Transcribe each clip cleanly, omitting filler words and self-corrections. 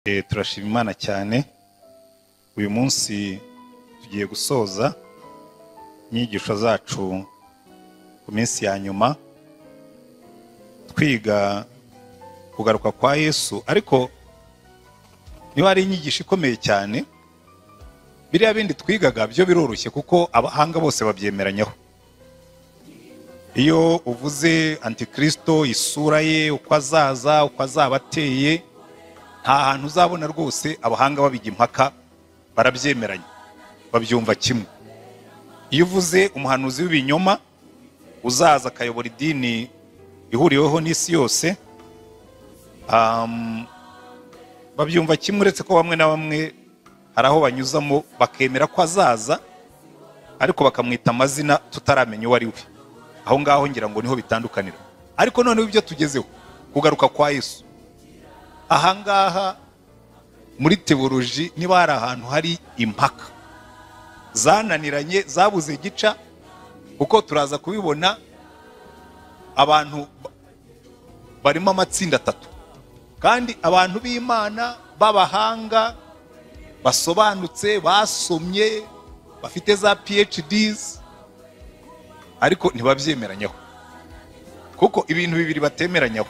Turashima Imana cyane. Uyu munsi tugiye gusoza inyigisho zacu ku minsi ya nyuma twiga kugaruka kwa Yesu, ariko niba ari inyigisho ikomeye cyane. Biriya bindi twigaga byo biroroshye kuko abahanga bose babyemeranyaho. Iyo uvuze Antikristo, isura ye, uko azaza, uko azaba ateye, nta hantu uzabona rwose abahanga babijya impaka, barabyemeranya, babyumva kimwe. Iyo uvuze umuhanuzi w'ibinyoma uzaza akayobora idini ihuriweho n'isi yose, babyumva kimwe, uretse ko bamwe na bamwe hari aho banyuzamo bakemera ko azaza ariko bakamwita amazina tutaramenya uwo ari we. Aho ngaho ngira ngo niho bitandukanira. Ariko noneho ibyo tugezeho kugaruka kwa Yesu, aha ngaha muri teoloji niba hari ahantu hari impaka zananiranye, zabuze gica, kuko turaza kubibona abantu barimo amatsinda atatu, kandi abantu b'Imana b'abahanga basobanutse, basomye, bafite za PhDs, ariko ntibabyemeranyaho. Kuko ibintu bibiri batemeranyaho,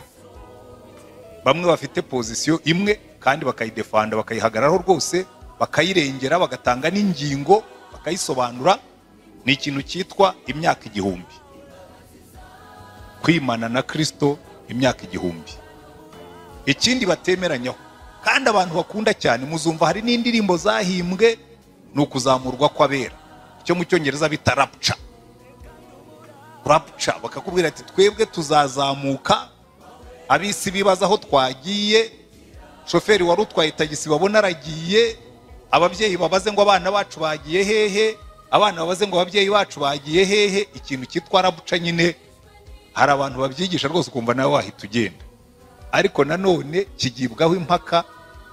bamwe bafite pozisiyo imwe kandi bakayidefanda, bakayihagararaho rwose, bakayirengera, bagatanga n'ingingo, bakayisobanura. Ni ikintu cyitwa imyaka igihumbi, kwimana na Kristo imyaka igihumbi. Ikindi batemeranyaho kandi abantu bakunda cyane, muzumva hari n'indirimbo zahimbwe, ni ukuzamurwa kw'abera, icyo mu Cyongereza bita rapture. Rapture bakakubwira ati twebwe tuzazamuka, abisi bibaza aho twagiye, shoferi wari utwaye tagisi babona aragiye, ababyeyi babaze ngo abana bacu bagiye hehe, abana babaze ngo ababyeyi bacu bagiye hehe. Ikintu cyitwa rapture nyine hari abantu babyigisha rwose ukumva nawe wahita ugenda, ariko nanone kigibwaho impaka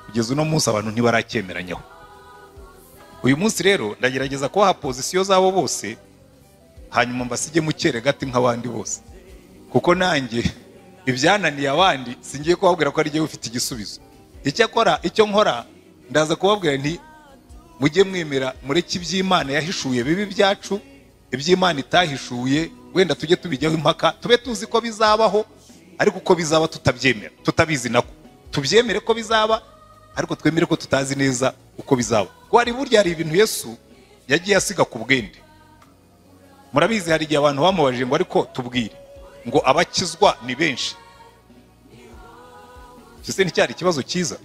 kugeza uno munsi abantu ntibarakyemeranyaho. Uyu munsi rero ndagerageza kubaha pozisiyo zabo bose, hanyuma mbasige mu cyeregati nk'abandi bose, kuko nanjye ibyananiye abandi singiye kubabwira ko ari jye ufite igisubizo. Icyo nkora ndaza kubabwira nti mujye mwemera, mureke iby'Imana yahishuye bibi byacu, iby'Imana itahishuye wenda tujye tubijyaho impaka, tube tuzi ko bizabaho, ariko uko bizaba tutabyemera, tutabizi nako. Tubyemere ko bizaba, ariko twemere ko tutazi neza uko bizaba. Ko hari burya hari ibintu Yesu yagiye asiga ku bwende. Murabizi hari igihe abantu bamubajije ngo ariko tubwire ngo abakizwa ni benshi, ese nticyari ikibazo cyiza?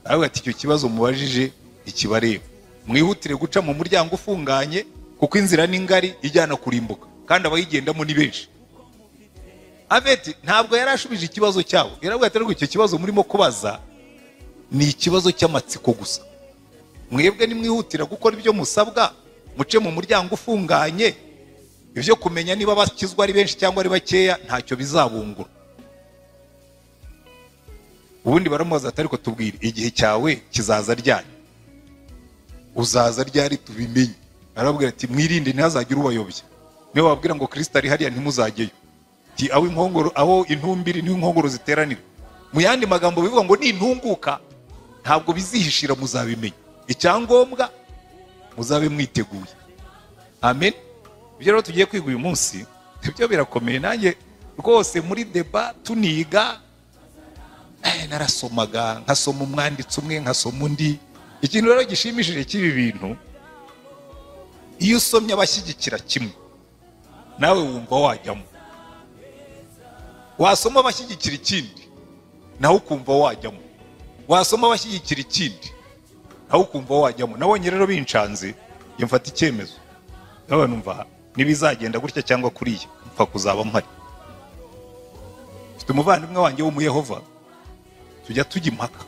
Aravuga ati icyo kibazo mubajije ikibareba, mwihutire guca mu muryango ufunganye, kuko inzira ni ngari ijyana kurimbuka, kandi abayigendamo ni benshi. Abeti ntabwo yarashubije ikibazo cyabo, yaravuga ati ariko icyo kibazo murimo kubaza ni ikibazo cy'amatsiko gusa. Mwebwe nimwihutira gukora ibyo musabwa, muce mu muryango ufunganye, ibyo kumenya niba bakizwa ari benshi cyangwa ari bakeya ntacyo bizabungura. Ubundi baramubaza ati ariko tubwire igihe cyawe kizaza ryari, uzaza ryari tubimenye. Arababwira ati mwirinde ntihazagire ubayobya, niyo babwira ngo Kristo ari hariya ntimuzajyeyo, aho inkongoro, aho intumbiri niho inkongoro ziteranira. Mu yandi magambo bivuga ngo nintunguka ntabwo bizihishira, muzabimenya. Icyangombwa muzabe mwiteguye. Amen. Ibyo rero tugiye kwiga uyu munsi ibyo birakomeye. Nanjye rwose muri deba tuniga narasomaga, nkasoma umwanditsi umwe, nkasoma undi. Ikintu rero gishimishije cy'ibi bintu, iyo usomye abashyigikira kimwe nawe wumva wajyamo, wasoma abashyigikira ikindi nawe ukumva wajyamo, wasoma abashyigikira ikindi nawe ukumva wajyamo. Nabonye rero bincanze mfata icyemezo, nawe numva nibizagenda gutya cyangwa kuriya mpfa kuzaba mpari. Mfite umuvandimwe wanjye wo mu Yehova, tujya tujya impaka,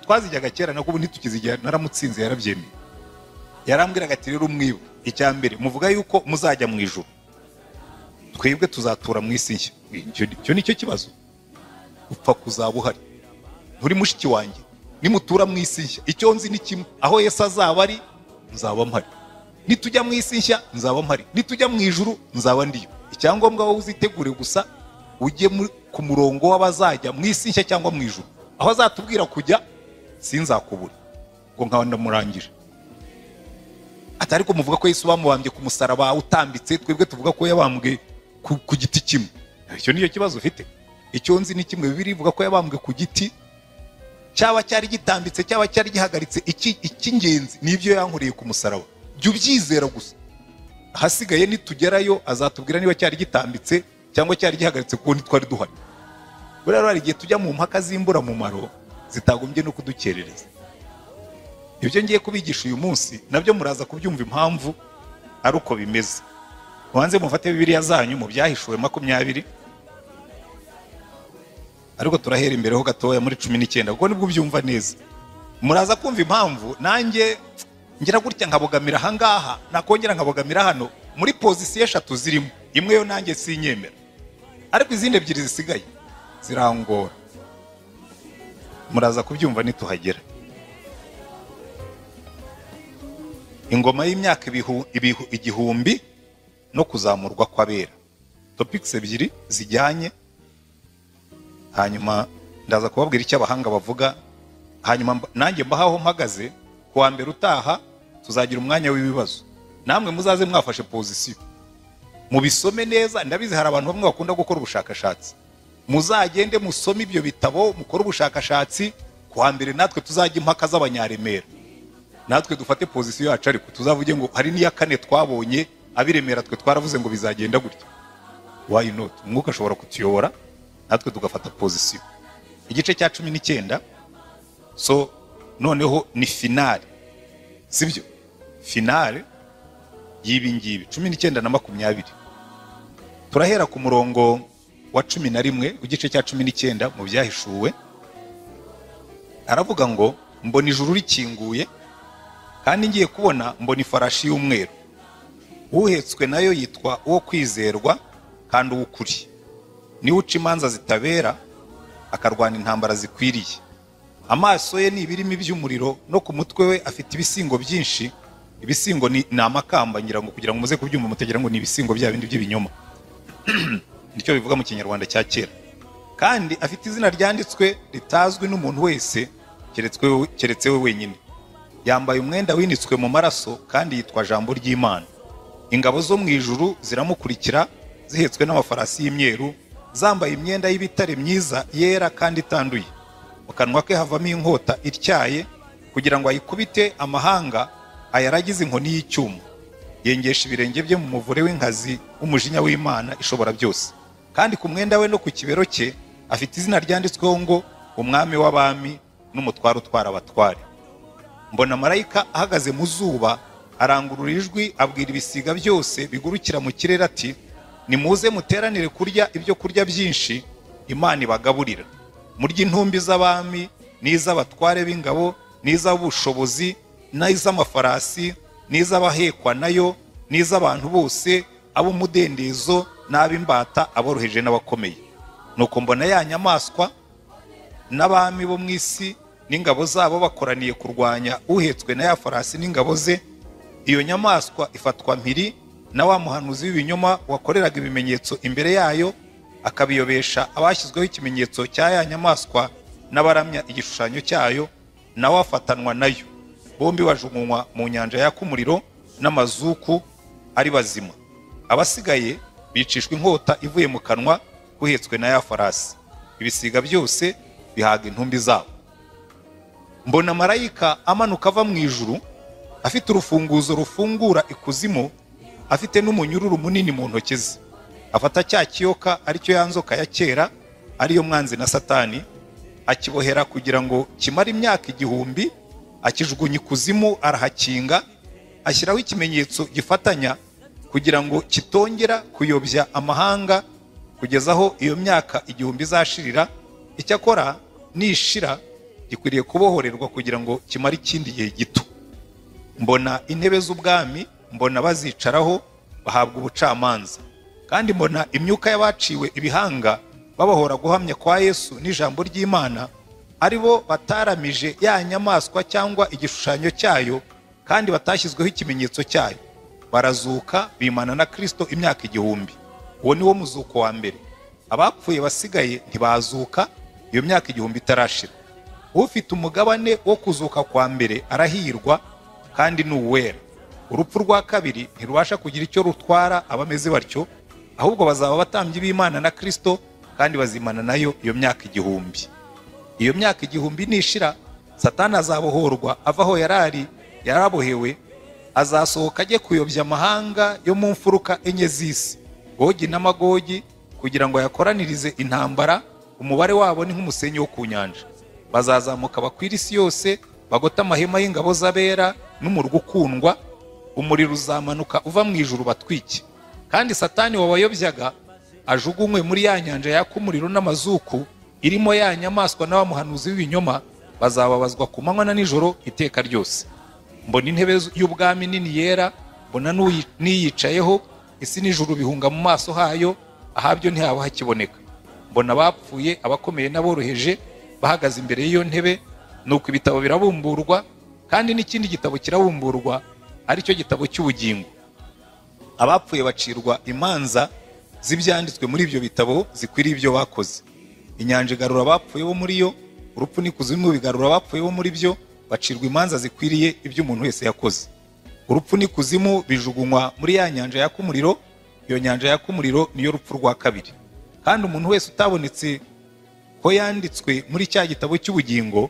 twazijyaga kera nako ubu ntitukizijya, naramutsinze yarabyemeye. Yarambwiraga ati rero mwiba icya mbere muvuga yuko muzajya mu ijuru, twebwe tuzatura mu isi nshya. Icyo nicyo kibazo, upfa kuzaba uhari. Nturi mushiki wanjye, nimutura mu isi nshya icyo nzi ni kimwe, aho Yesu azaba ari nzaba mpari. Nitujya mu isi nshya nzaba mpari, nitujya mu ijuru nzaba ndiyo. Icyangombwa wowe uzitegure gusa ujye ku murongo w'abazajya mu isi nshya cyangwa mu ijuru. aho azatubwira kujya sinzakubura, ngo nkaho ndamurangije. Atari ko muvuga ko Yesu bamubambye ku musaraba utambitse, twebwe tuvuga ko yabambwe ku giti kimwe. Icyo niyo kibazo ufite. Icyo nzi ni kimwe, Bibiliya ivuga ko yabambwe ku giti, cyaba cyari gitambitse cyaba cyari gihagaritse, icy'ingenzi nibyo yankoreye ku musaraba. Jya ubyizera gusa, hasigaye nitugerayo azatubwira niba cyari gitambitse cyangwa cyari gihagaritse, kuko ntitwari duhari. Rero hari igihe tujya mu mpaka z'imbura mumaro zitagombye no kudukerereza. Ibyo ngiye kubigisha uyu munsi nabyo muraza kubyumva impamvu ari uko bimeze. Mubanze mufate Bibiliya zanyu mu Byahishuwe 20, ariko turahera imbere ho gatoya muri 19, kuko nibwo byumva neza. Muraza kumva impamvu nanjye ngira gutya nkabogamira ahangaha, nakongera nkabogamira hano, muri pozisiyo 3 zirimo. Imwe yo nanjye sinyemera, ariko izindi 2 zisigaye zirangora. Muraza kubyumva nituhagera. Ingoma y'imyaka igihumbi no kuzamurwa kw'abera, topics 2 zijyanye. Hanyuma ndaza kubabwira icyo abahanga bavuga, hanyuma nanjye mbahaho mpagaze. Kuwa mbere utaha tuzagira umwanya w'ibibazo, namwe muzaze mwafashe pozisiyo mubisome neza. Ndabizi hari abantu bamwe bakunda gukora ubushakashatsi, muzagende musome ibyo bitabo, mukore ubushakashatsi. Kuwa mbere natwe tuzajya impaka z'abanyaremera, natwe dufate pozisiyo yacu, ariko tuzavuge ngo hari n'iya 4 twabonye abiremera, twe twaravuze ngo bizagenda gutya. Why not? Umwuka ashobora kutuyobora, natwe tugafata pozisiyo. Igice cya 19, so noneho ni finale, sibyo? Finale y'ibi ngibi 19 na 20. Turahera ku murongo wa 11 w'igice cya 19 mu Byahishuwe. Aravuga ngo, mbona ijuru rikinguye, kandi ngiye kubona mbona ifarashi y'umweru. Uhetswe nayo yitwa uwo kwizerwa kandi uw'ukuri. Niwe uca imanza zitabera, akarwana intambara zikwiriye. Amaso ye ni ibirimi by'umuriro, no ku mutwe we afite ibisingo byinshi. Ibisingo ni amakamba, ngira ngo kugira ngo muze kubyumva mutegera ngo ni ibisingo bya bindi by'ibinyoma. Nicyo bivuga mu Kinyarwanda cya kera. Kandi afite izina ryanditswe ritazwi n'umuntu wese keretse we wenyine. Yambaye umwenda winitswe mu maraso, kandi yitwa Jambo ry'Imana. Ingabo zo mu ijuru ziramukurikira, zihetswe n'amafarasi y'imyeru, zambaye imyenda y'ibitare myiza yera kandi itanduye. Mu kanwa ke havamo inkota ityaye, kugira ngo ayikubite amahanga, ayaragize inkoni y'icyuma. Yengesha ibirenge bye mu muvure w'inkazi w'umujinya w'Imana ishobora byose. Kandi ku mwenda we no ku kibero cye afite izina ryanditsweho ngo umwami w'abami n'umutware utwara abatware. Mbona marayika ahagaze mu zuba, arangurura ijwi, abwira ibisiga byose bigurukira mu kirere ati, nimuze muteranire kurya ibyo kurya byinshi Imana ibagaburira. Murya intumbi z'abami n'iz'abatware b'ingabo n'iz'abushobozi n'iz'amafarasi n'iz'abahekwa nayo n'iz'abantu bose, ab'umudendezo n'ab'imbata, aboroheje n'abakomeye. Nuko mbona ya nyamaswa n'abami bo mu isi n'ingabo zabo bakoraniye kurwanya uhetswe na ya farasi n'ingabo ze. Iyo nyamaswa ifatwa mpiri na wa muhanuzi w'ibinyoma wakoreraga ibimenyetso imbere yayo, akabiyobesha abashyizweho ikimenyetso cya ya nyamaswa n'abaramya igishushanyo cyayo, nawe afatanwa nayo. Bombi bajugunywa mu nyanja yaka umuriro n'amazuku ari bazima. Abasigaye bicishwa inkota ivuye mu kanwa kuhetswe na ya farasi. Ibisiga byose bihaga intumbi zabo. Mbona marayika amanuka ava mu ijuru, afite urufunguzo rufungura ikuzimu, afite n'umunyururu munini mu ntoki ze. Afata cya kiyoka, aricyo ya nzoka ya kera, ariyo mwanzi na Satani, akibohera kugira ngo kimare imyaka 1000, akijugunya ikuzimu, arahakinga, ashyiraho ikimenyetso gifatanya kugira ngo kitongera kuyobya amahanga kugeza aho iyo myaka 1000 izashirira. Icyakora nishira gikwiriye kubohorerwa kugira ngo kimare ikindi gihe gito. Mbona intebe z'ubwami, mbona bazicaraho bahabwa ubucamanza. Kandi mbona imyuka y'abaciwe ibihanga babahora guhamya kwa Yesu n'ijambo ry'Imana, aribo bataramije ya nyamaswa cyangwa igishushanyo cyayo, kandi batashyizweho ikimenyetso cyayo. Barazuka bimana na Kristo imyaka 1000. Uwo ni wo muzuko wa mbere. Abapfuye basigaye ntibazuka iyo myaka 1000 itarashira. ufite umugabane wo kuzuka kwa mbere arahirwa kandi ni uwera. Urupfu rwa kabiri ntirubasha kugira icyo rutwara abameze batyo, ahubwo bazaba abatambyi b'Imana na Kristo kandi bazimana nayo iyo myaka 1000. Iyo myaka 1000 nishira, Satani azabohorwa ava aho yarabohewe, azasohoka ajye kuyobya amahanga yo mu mfuruka enye z'isi, Gogi na Magogi, kugira ngo yakoranirize intambara. Umubare wabo ni nk'umusenyi wo ku nyanja. Bazazamuka bakwira isi yose, bagota amahema y'ingabo z'abera n'umurwa ukundwa. Umuriro uzamanuka uva mu ijuru batwike, kandi Satani wabayobyaga ajugunywe muri ya nyanja yaka umuriro n'amazuku irimo ya nyamaswa n'abamuhanuzi b'ibinyoma. Bazababazwa ku manywa na nijoro iteka ryose. Mbona intebe y'ubwami nini yera, mbona niyicayeho, isi n'ijuru bihunga mu maso hayo, ahabyo ntihaba hakiboneka. Mbona abapfuye, abakomeye n'aboroheje bahagaze imbere y'iyo ntebe, nuko ibitabo birabumburwa, kandi n'ikindi gitabo kirabumburwa, ari cyo gitabo cy'ubugingo. Abapfuye bacirwa imanza z'ibyanditswe muri ibyo bitabo zikwiriye ibyo bakoze. Inyanja igarura abapfuye bo muri yo, urupfu n'ikuzimu bigarura abapfuye bo muri byo, bacirwa imanza zikwiriye ibyo umuntu wese yakoze. Urupfu n'ikuzimu bijugunywa muri ya nyanja yaka umuriro. Iyo nyanja yaka umuriro niyo rupfu rwa kabiri. Kandi umuntu wese utabonetse ko yanditswe muri cya gitabo cy'ubugingo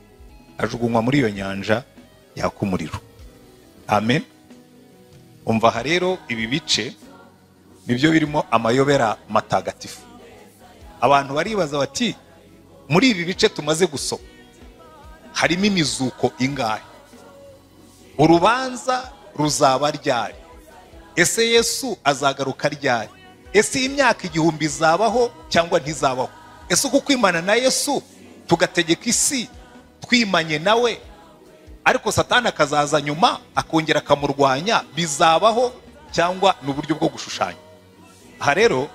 ajugunywa muri iyo nyanja yaka umuriro. Amen. Umva aha rero, ibi bice nibyo birimo amayobera matagatifu. Abantu baribaza bati, muri ibi bice tumaze gusoma harimo imizuko ingahe? Urubanza ruzaba ryari? Ese Yesu azagaruka ryari? Ese imyaka 1000 izabaho cyangwa ntizabaho? Ese uko kwimana na Yesu tugategeka isi twimanye nawe, ariko Satani akazaza nyuma akongera akamurwanya, bizabaho cyangwa n'uburyo bwo gushushanya? Aha rero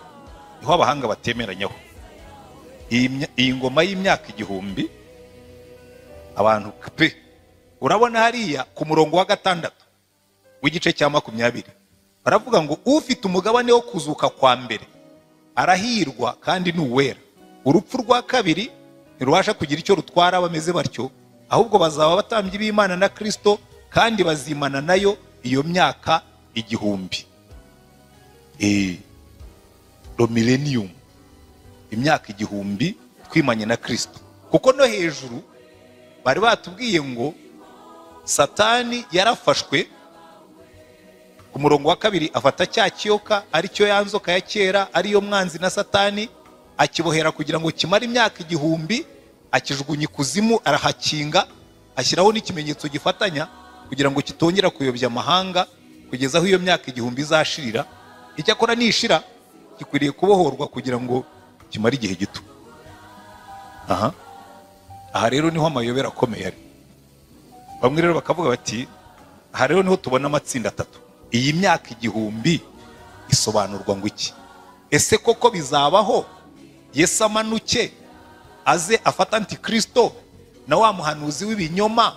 niho abahanga batemeranyaho. Iyi ngoma y'imyaka 1000 abantu pe, urabona hariya ku murongo wa 6 w'igice cya 20 baravuga ngo ufite umugabane wo kuzuka kwa mbere arahirwa kandi ni uwera. Urupfu rwa kabiri ntirubasha kugira icyo rutwara abameze batyo, ahubwo bazaba abatambyi b'Imana na Kristo kandi bazimana nayo iyo myaka 1000. Lo millennium, imyaka 1000 twimanye na Kristo. Kuko no hejuru bari batubwiye ngo Satani yarafashwe ku murongo wa 2, afata cya kiyoka ari cyo yanzoka ya kera, ariyo mwanzi na Satani, akibohera kugira ngo kimare imyaka 1000, akijugunya ikuzimu, arahakinga, ashyiraho n'ikimenyetso gifatanya kugira ngo kitongera kuyobya amahanga kugeza aho iyo myaka 1000 izashirira. Icyakora nishira gikwiriye kubohorwa kugira ngo kimare igihe gito. Aha rero niho amayobera akomeye ari. Bamwe rero bakavuga bati, aha rero niho tubona amatsinda 3. Iyi myaka 1000 isobanurwa ngo iki? Ese koko bizabaho Yesu amanuke aze afata Antikristo na wa muhanuzi w'ibinyoma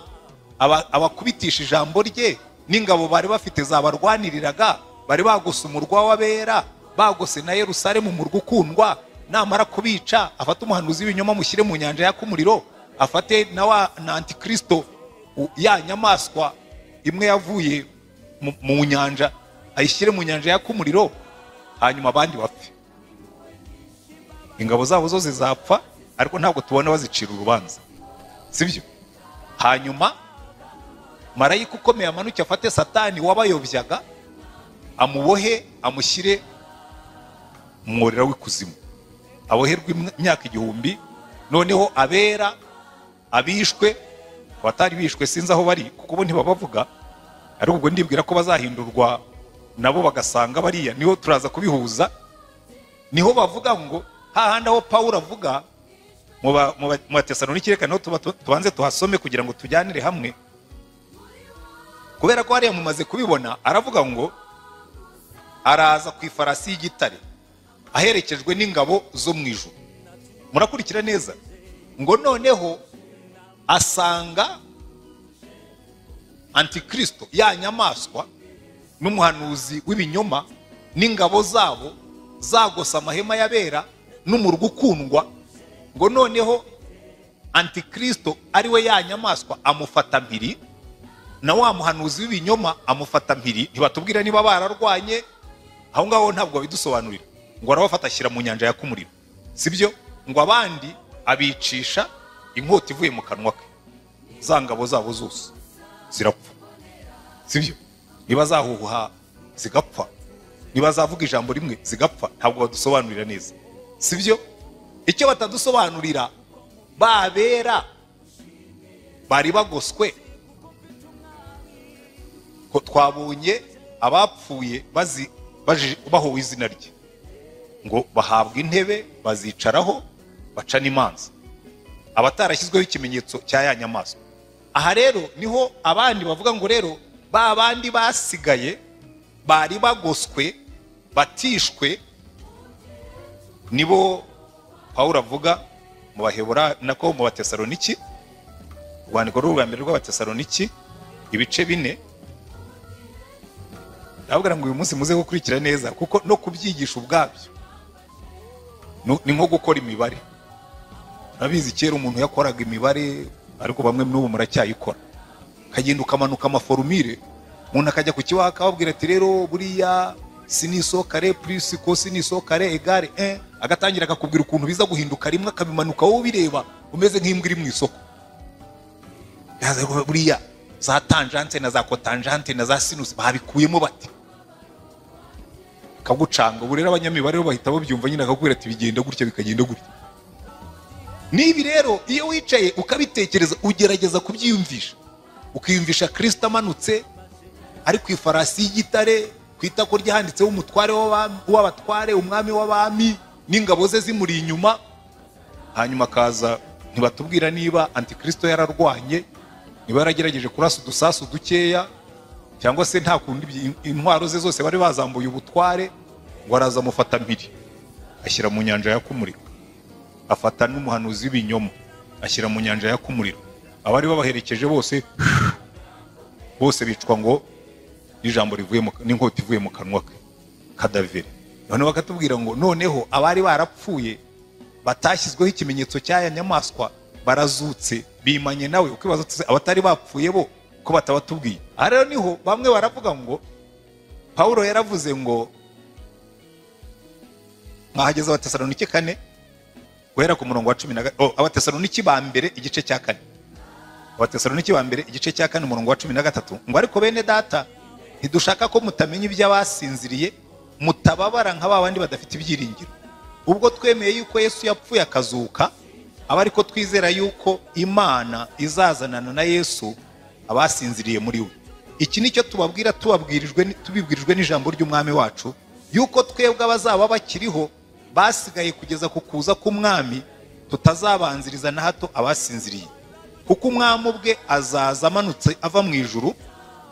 abakubitisha ijambo rye n'ingabo bari bafite zabarwaniriraga, bari bagose umurwa w'abera, bagose na Yerusalemu umurwa ukundwa, namara kubica afata umuhanuzi w'ibinyoma mushyire mu nyanja yaka umuriro, afate na Antikristo ya nyamaswa imwe yavuye mu nyanja ayishyire mu nyanja yaka umuriro, hanyuma abandi bapfe. Ingabo zabo zo zizapfa, ariko ntabwo tubona bazicira urubanza, sibyo? Hanyuma marayika ukomeye amanuke afate Satani wabayobyaga, amubohe, amushyire mu mworera w'ikuzimu, aboherwe imyaka 1000. Noneho abera abishwe, abatari bishwe sinzi aho bari kuko bo ntibabavuga, ariko ubwo ndibwira ko bazahindurwa nabo bagasanga bariya, niho turaza kubihuza. Niho bavuga ngo hahandi aho Pawulo avuga mu Tesalonike, reka no tubanze tuhasome kugira ngo tujyanire hamwe, kubera ko hariya mumaze kubibona. Aravuga ngo araza ku ifarasi y'igitare aherekejwe n'ingabo zo mu ijuru. Murakurikira neza ngo noneho asanga Antikristo, ya nyamaswa n'umuhanuzi w'ibinyoma n'ingabo zabo zagosa amahema y'abera n'umurwa ukundwa. Ngo noneho antikristo ari we ya nyamaswa amufata mpiri, na wa muhanuzi w'ibinyoma amufata mpiri. Ntibatubwira niba bararwanye, aho ngaho ntabwo babidusobanurira. Ngo arabafata ashyira mu nyanja yaka umuriro, sibyo? Ngo abandi abicisha inkota ivuye mu kanwa ke, za ngabo zabo zose zirapfa, sibyo? Niba zahuha zigapfa, niba zavuga ijambo rimwe zigapfa, ntabwo badusobanurira neza, sibyo? Icyo batadusobanurira, babera bari bagoswe ko twabonye abapfuye bahowe izina rye, ngo bahabwa intebe bazicaraho baca n'imanza, abatarashyizweho ikimenyetso cya ya nyamaswa. Aha rero niho abandi bavuga ngo rero ba bandi basigaye bari bagoswe batishwe, nibo Pawulo avuga mu Bahebura nako mu Batesaloniki, urwandiko rwa mbere rw'Abatesaloniki ibice 4. Ndabwira ngo uyu munsi muze gukurikira neza, kuko no kubyigisha ubwabyo ni nko gukora imibare. Nabizi kera umuntu yakoraga imibare, ariko bamwe n'ubu muracyayikora. Kagenda ukamanuka amaforumire, umuntu akajya ku kibaho akababwira ati rero buriya siniso kare plus cosiniso kare egare 1, agatangira akakubwira ukuntu biza guhinduka rimwe, akabimanuka wowe bireba umeze nk'imbwa iri mu isoko. Yaza buriya za tangente na za cotangente na za sinus babikuyemo bati, kagucanga. Ubu rero abanyamibare bahita babyumva nyine, akakubwira ati bigenda gutya bikagenda gutya. Nibi rero iyo wicaye ukabitekereza, ugerageza kubyiyumvisha, ukiyumvisha Kristo amanutse ari ku ifarasi y'igitare, kwita ko ryanditseho umutware w'abatware, umwami w'abami, n'ingabo ze zimuri inyuma. Hanyuma kaza, ntibatubwira niba antikristo yararwanye, niba yaragerageje kurasa udusasu dukeya, cyangwa se nta kundi intwaro ze zose bari bazambuye ubutware. Ngo araza amufata mpiri ashyira mu nyanja yaka umuriro, afata n'umuhanuzi w'ibinyoma ashyira mu nyanja yaka umuriro. Abari babaherekeje bose bicwa ngo n'ijambo rivuye n'inkota ivuye mu kanwa ke, kadaveri. None bakatubwira ngo noneho abari barapfuye batashyizweho ikimenyetso cy'aya nyamaswa barazutse bimanye nawe. Ukibaza abatari bapfuye bo ko batabatubwiye. Aha rero niho bamwe baravuga ngo Pawulo yaravuze ngo, mwahageze Abatesaloniki 4 guhera ku murongo wa 10, Abatesaloniki ba mbere igice cya 4, Abatesaloniki ba mbere igice cya 4 umurongo wa 13, ngo ariko bene data ntidushaka ko mutamenya iby'abasinziriye, mutababara nka babandi badafite ibyiringiro. Ubwo twemeye yuko Yesu yapfuye akazuka, aba ariko twizera yuko Imana izazanana na Yesu abasinziriye muri we. Iki nicyo tubabwira, tubibwirijwe n'ijambo ry'umwami wacu, yuko twebwe abazaba bakiriho basigaye kugeza ku kuza k'umwami tutazabanziriza na hato abasinziriye. Kuko umwami ubwe azaza amanutse ava mu ijuru,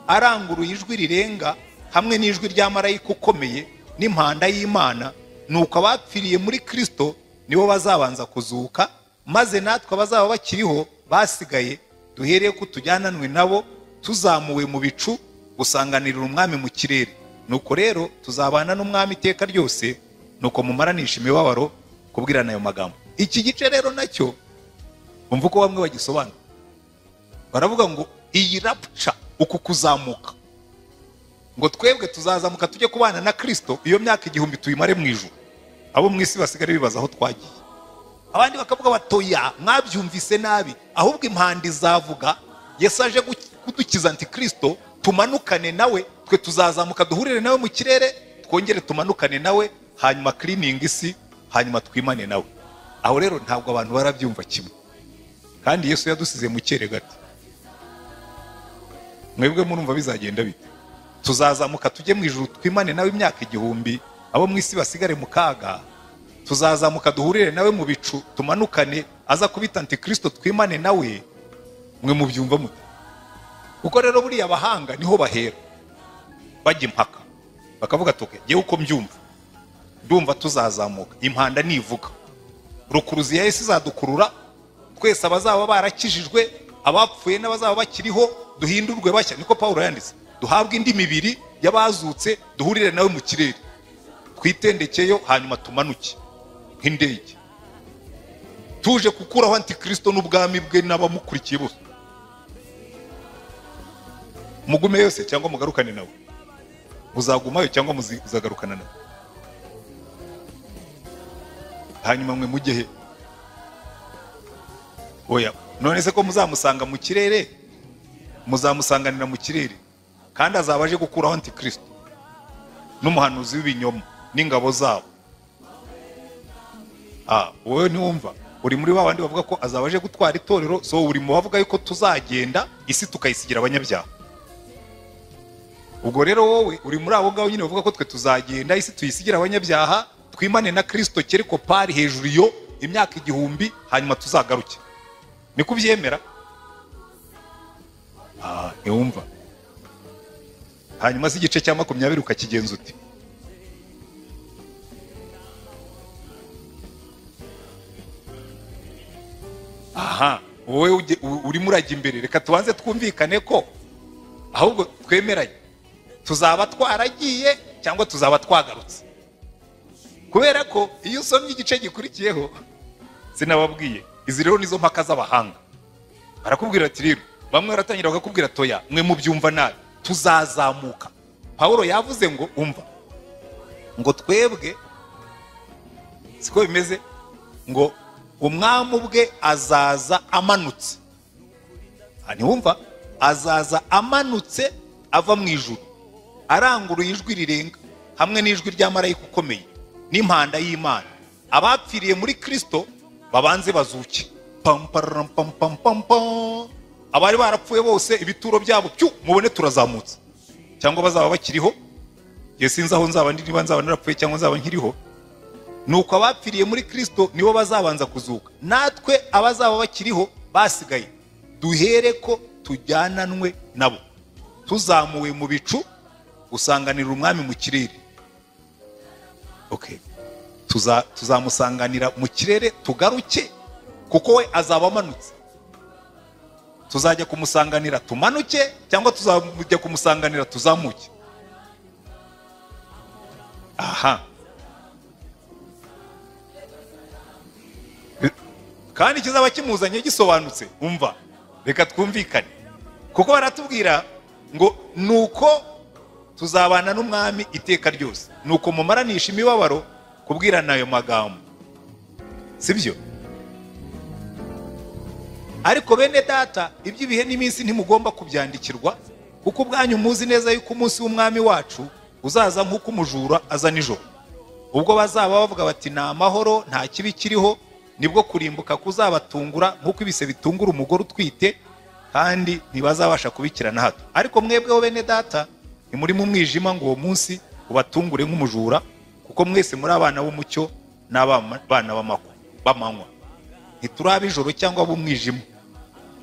aranguruye ijwi rirenga hamwe n'ijwi rya marayika ukomeye n'impanda y'Imana, nuko abapfiriye muri Kristo nibo bazabanza kuzuka, maze natwe abazaba bakiriho basigaye duhereye ko tujyananwe nabo tuzamuwe mu bicu gusanganirira umwami mu kirere. Nuko rero tuzabana n'umwami iteka ryose, nuko mumaranisha imibabaro kubwirana ayo magambo. Iki gice rero nacyo umva uko bamwe bagisobanura, baravuga ngo iyi rapture, uku kuzamuka, ngo twebwe tuzazamuka tujye kubana na Kristo iyo myaka 1000 tuyimare mu ijuru, abo mu isi basigare bibaza aho twagiye. Abandi bakavuga batoya mwabyumvise nabi, ahubwo impanda izavuga Yesu aje kudukiza antikristo, tumanukane nawe, twe tuzazamuka duhurire nawe mu kirere, twongere tumanukane nawe, hanyuma cleaning isi, hanyuma twimane nawe. Aho rero ntabwo abantu barabyumva kimwe, kandi Yesu yadusize mu kirere gati. Mwebwe murumva bizagenda bite? Tuzazamuka tujye mu ijuru twimane nawe imyaka 1000, abo mu isi basigare mu kaga. Tuzazamuka duhurire nawe mu bicu, tumanukane, aza kubita antikristo twimane nawe. Mwe mubyumva mute? Uko rero buri abahanga niho bahera bajya impaka, bakavuga toke giye uko mbyumva, ndumva tuzazamuka, impanda nivuga, rukuruzi ya Yesu izadukurura, twese abazaba barakijijwe, abapfuye n'abazaba bakiriho duhindurwe bashya. Niko Pawulo yanditse, duhabwe indi mibiri y'abazutse, duhurire nawe mu kirere, twitendekeyo, hanyuma tumanuke nk'indege tuje gukuraho antikristo n'ubwami bwe n'abamukurikiye bose. Mugume yose cyangwa mugarukane nawe? Muzagumayo cyangwa muzagarukana nawe? Hanyuma mwe mujye he? Oya, none se ko muzamusanga mu kirere, muzamusanganira mu kirere, kandi azabaje gukuraho antikristo n'umuhanuzi w'ibinyoma n'ingabo zabo. Wowe niwumva uri muri babandi bavuga ko azabaje gutwara itorero, so uri mu bavuga yuko tuzagenda isi tukayisigira abanyabyaha. Ubwo rero wowe uri muri abo ngabo nyine bavuga ko twe tuzagenda isi tuyisigira abanyabyaha, twimane na Kristo kereko pari hejuru yo imyaka 1000 hanyuma tuzagaruke. Ni kubyemera? Niwumva hanyuma igice cya 20 ukakigenza uti? Wowe uri murajya imbere. Reka tubanze twumvikane ko ahubwo twemeranye tuzaba twaragiye cyangwa tuzaba twagarutse. Kubera ko iyo usomye igice gikurikiyeho, sinababwiye izi rero nizo mpaka z'abahanga. Barakubwira ati rero, bamwe baratangira bakakubwira toya mwe mubyumva nabi, tuzazamuka. Paulo yavuze ngo umva, ngo twebwe siko bimeze, ngo umwami ubwe azaza amanutse. Wumva, azaza amanutse ava mu ijuru, aranguruye ijwi rirenga hamwe n'ijwi rya marayika ukomeye n'impanda y'Imana. Abapfiriye muri Kristo babanze bazuke. Abari barapfuye bose ibituro byabo mubone turazamutse. Cyangwa bazaba bakiriho, ye sinzi aho nzaba niba nzaba narapfuye cyangwa nzaba nkiriho. Nuko abapfiriye muri Kristo nibo bazabanza kuzuka. Natwe abazaba bakiriho basigaye duhere ko tujyananwe nabo, tuzamuwe mu bicu gusanganira umwami mu kirere. Okay, tuzamusanganira mu kirere tugaruke, kuko we azaba amanutse. Tuzajya kumusanganira tumanuke cyangwa tuzajya kumusanganira tuzamuke? Kandi kizaba kimuzanye gisobanutse. Umva, reka twumvikane, kuko baratubwira ngo nuko tuzabana n'umwami iteka ryose, nuko mumaranisha imibabaro kubwirana ayo magambo, sibyo? Ariko bene data, iby'ibihe n'iminsi ntimugomba kubyandikirwa, kuko ubwanyu muzi neza yuko umunsi w'umwami wacu uzaza nk'uko umujura aza nijoro. Ubwo bazaba bavuga bati ni amahoro, nta kibi kiriho, nibwo kurimbuka kuzabatungura nk'uko ibise bitungura umugore utwite, kandi ntibazabasha kubikirana hato. Ariko mwebweho bene data, ntimuri mu mwijima ngo uwo munsi ubatungure nk'umujura, kuko mwese muri abana b'umucyo n'abana b'amanywa, ntiturabe ijoro cyangwa ab'umwijima.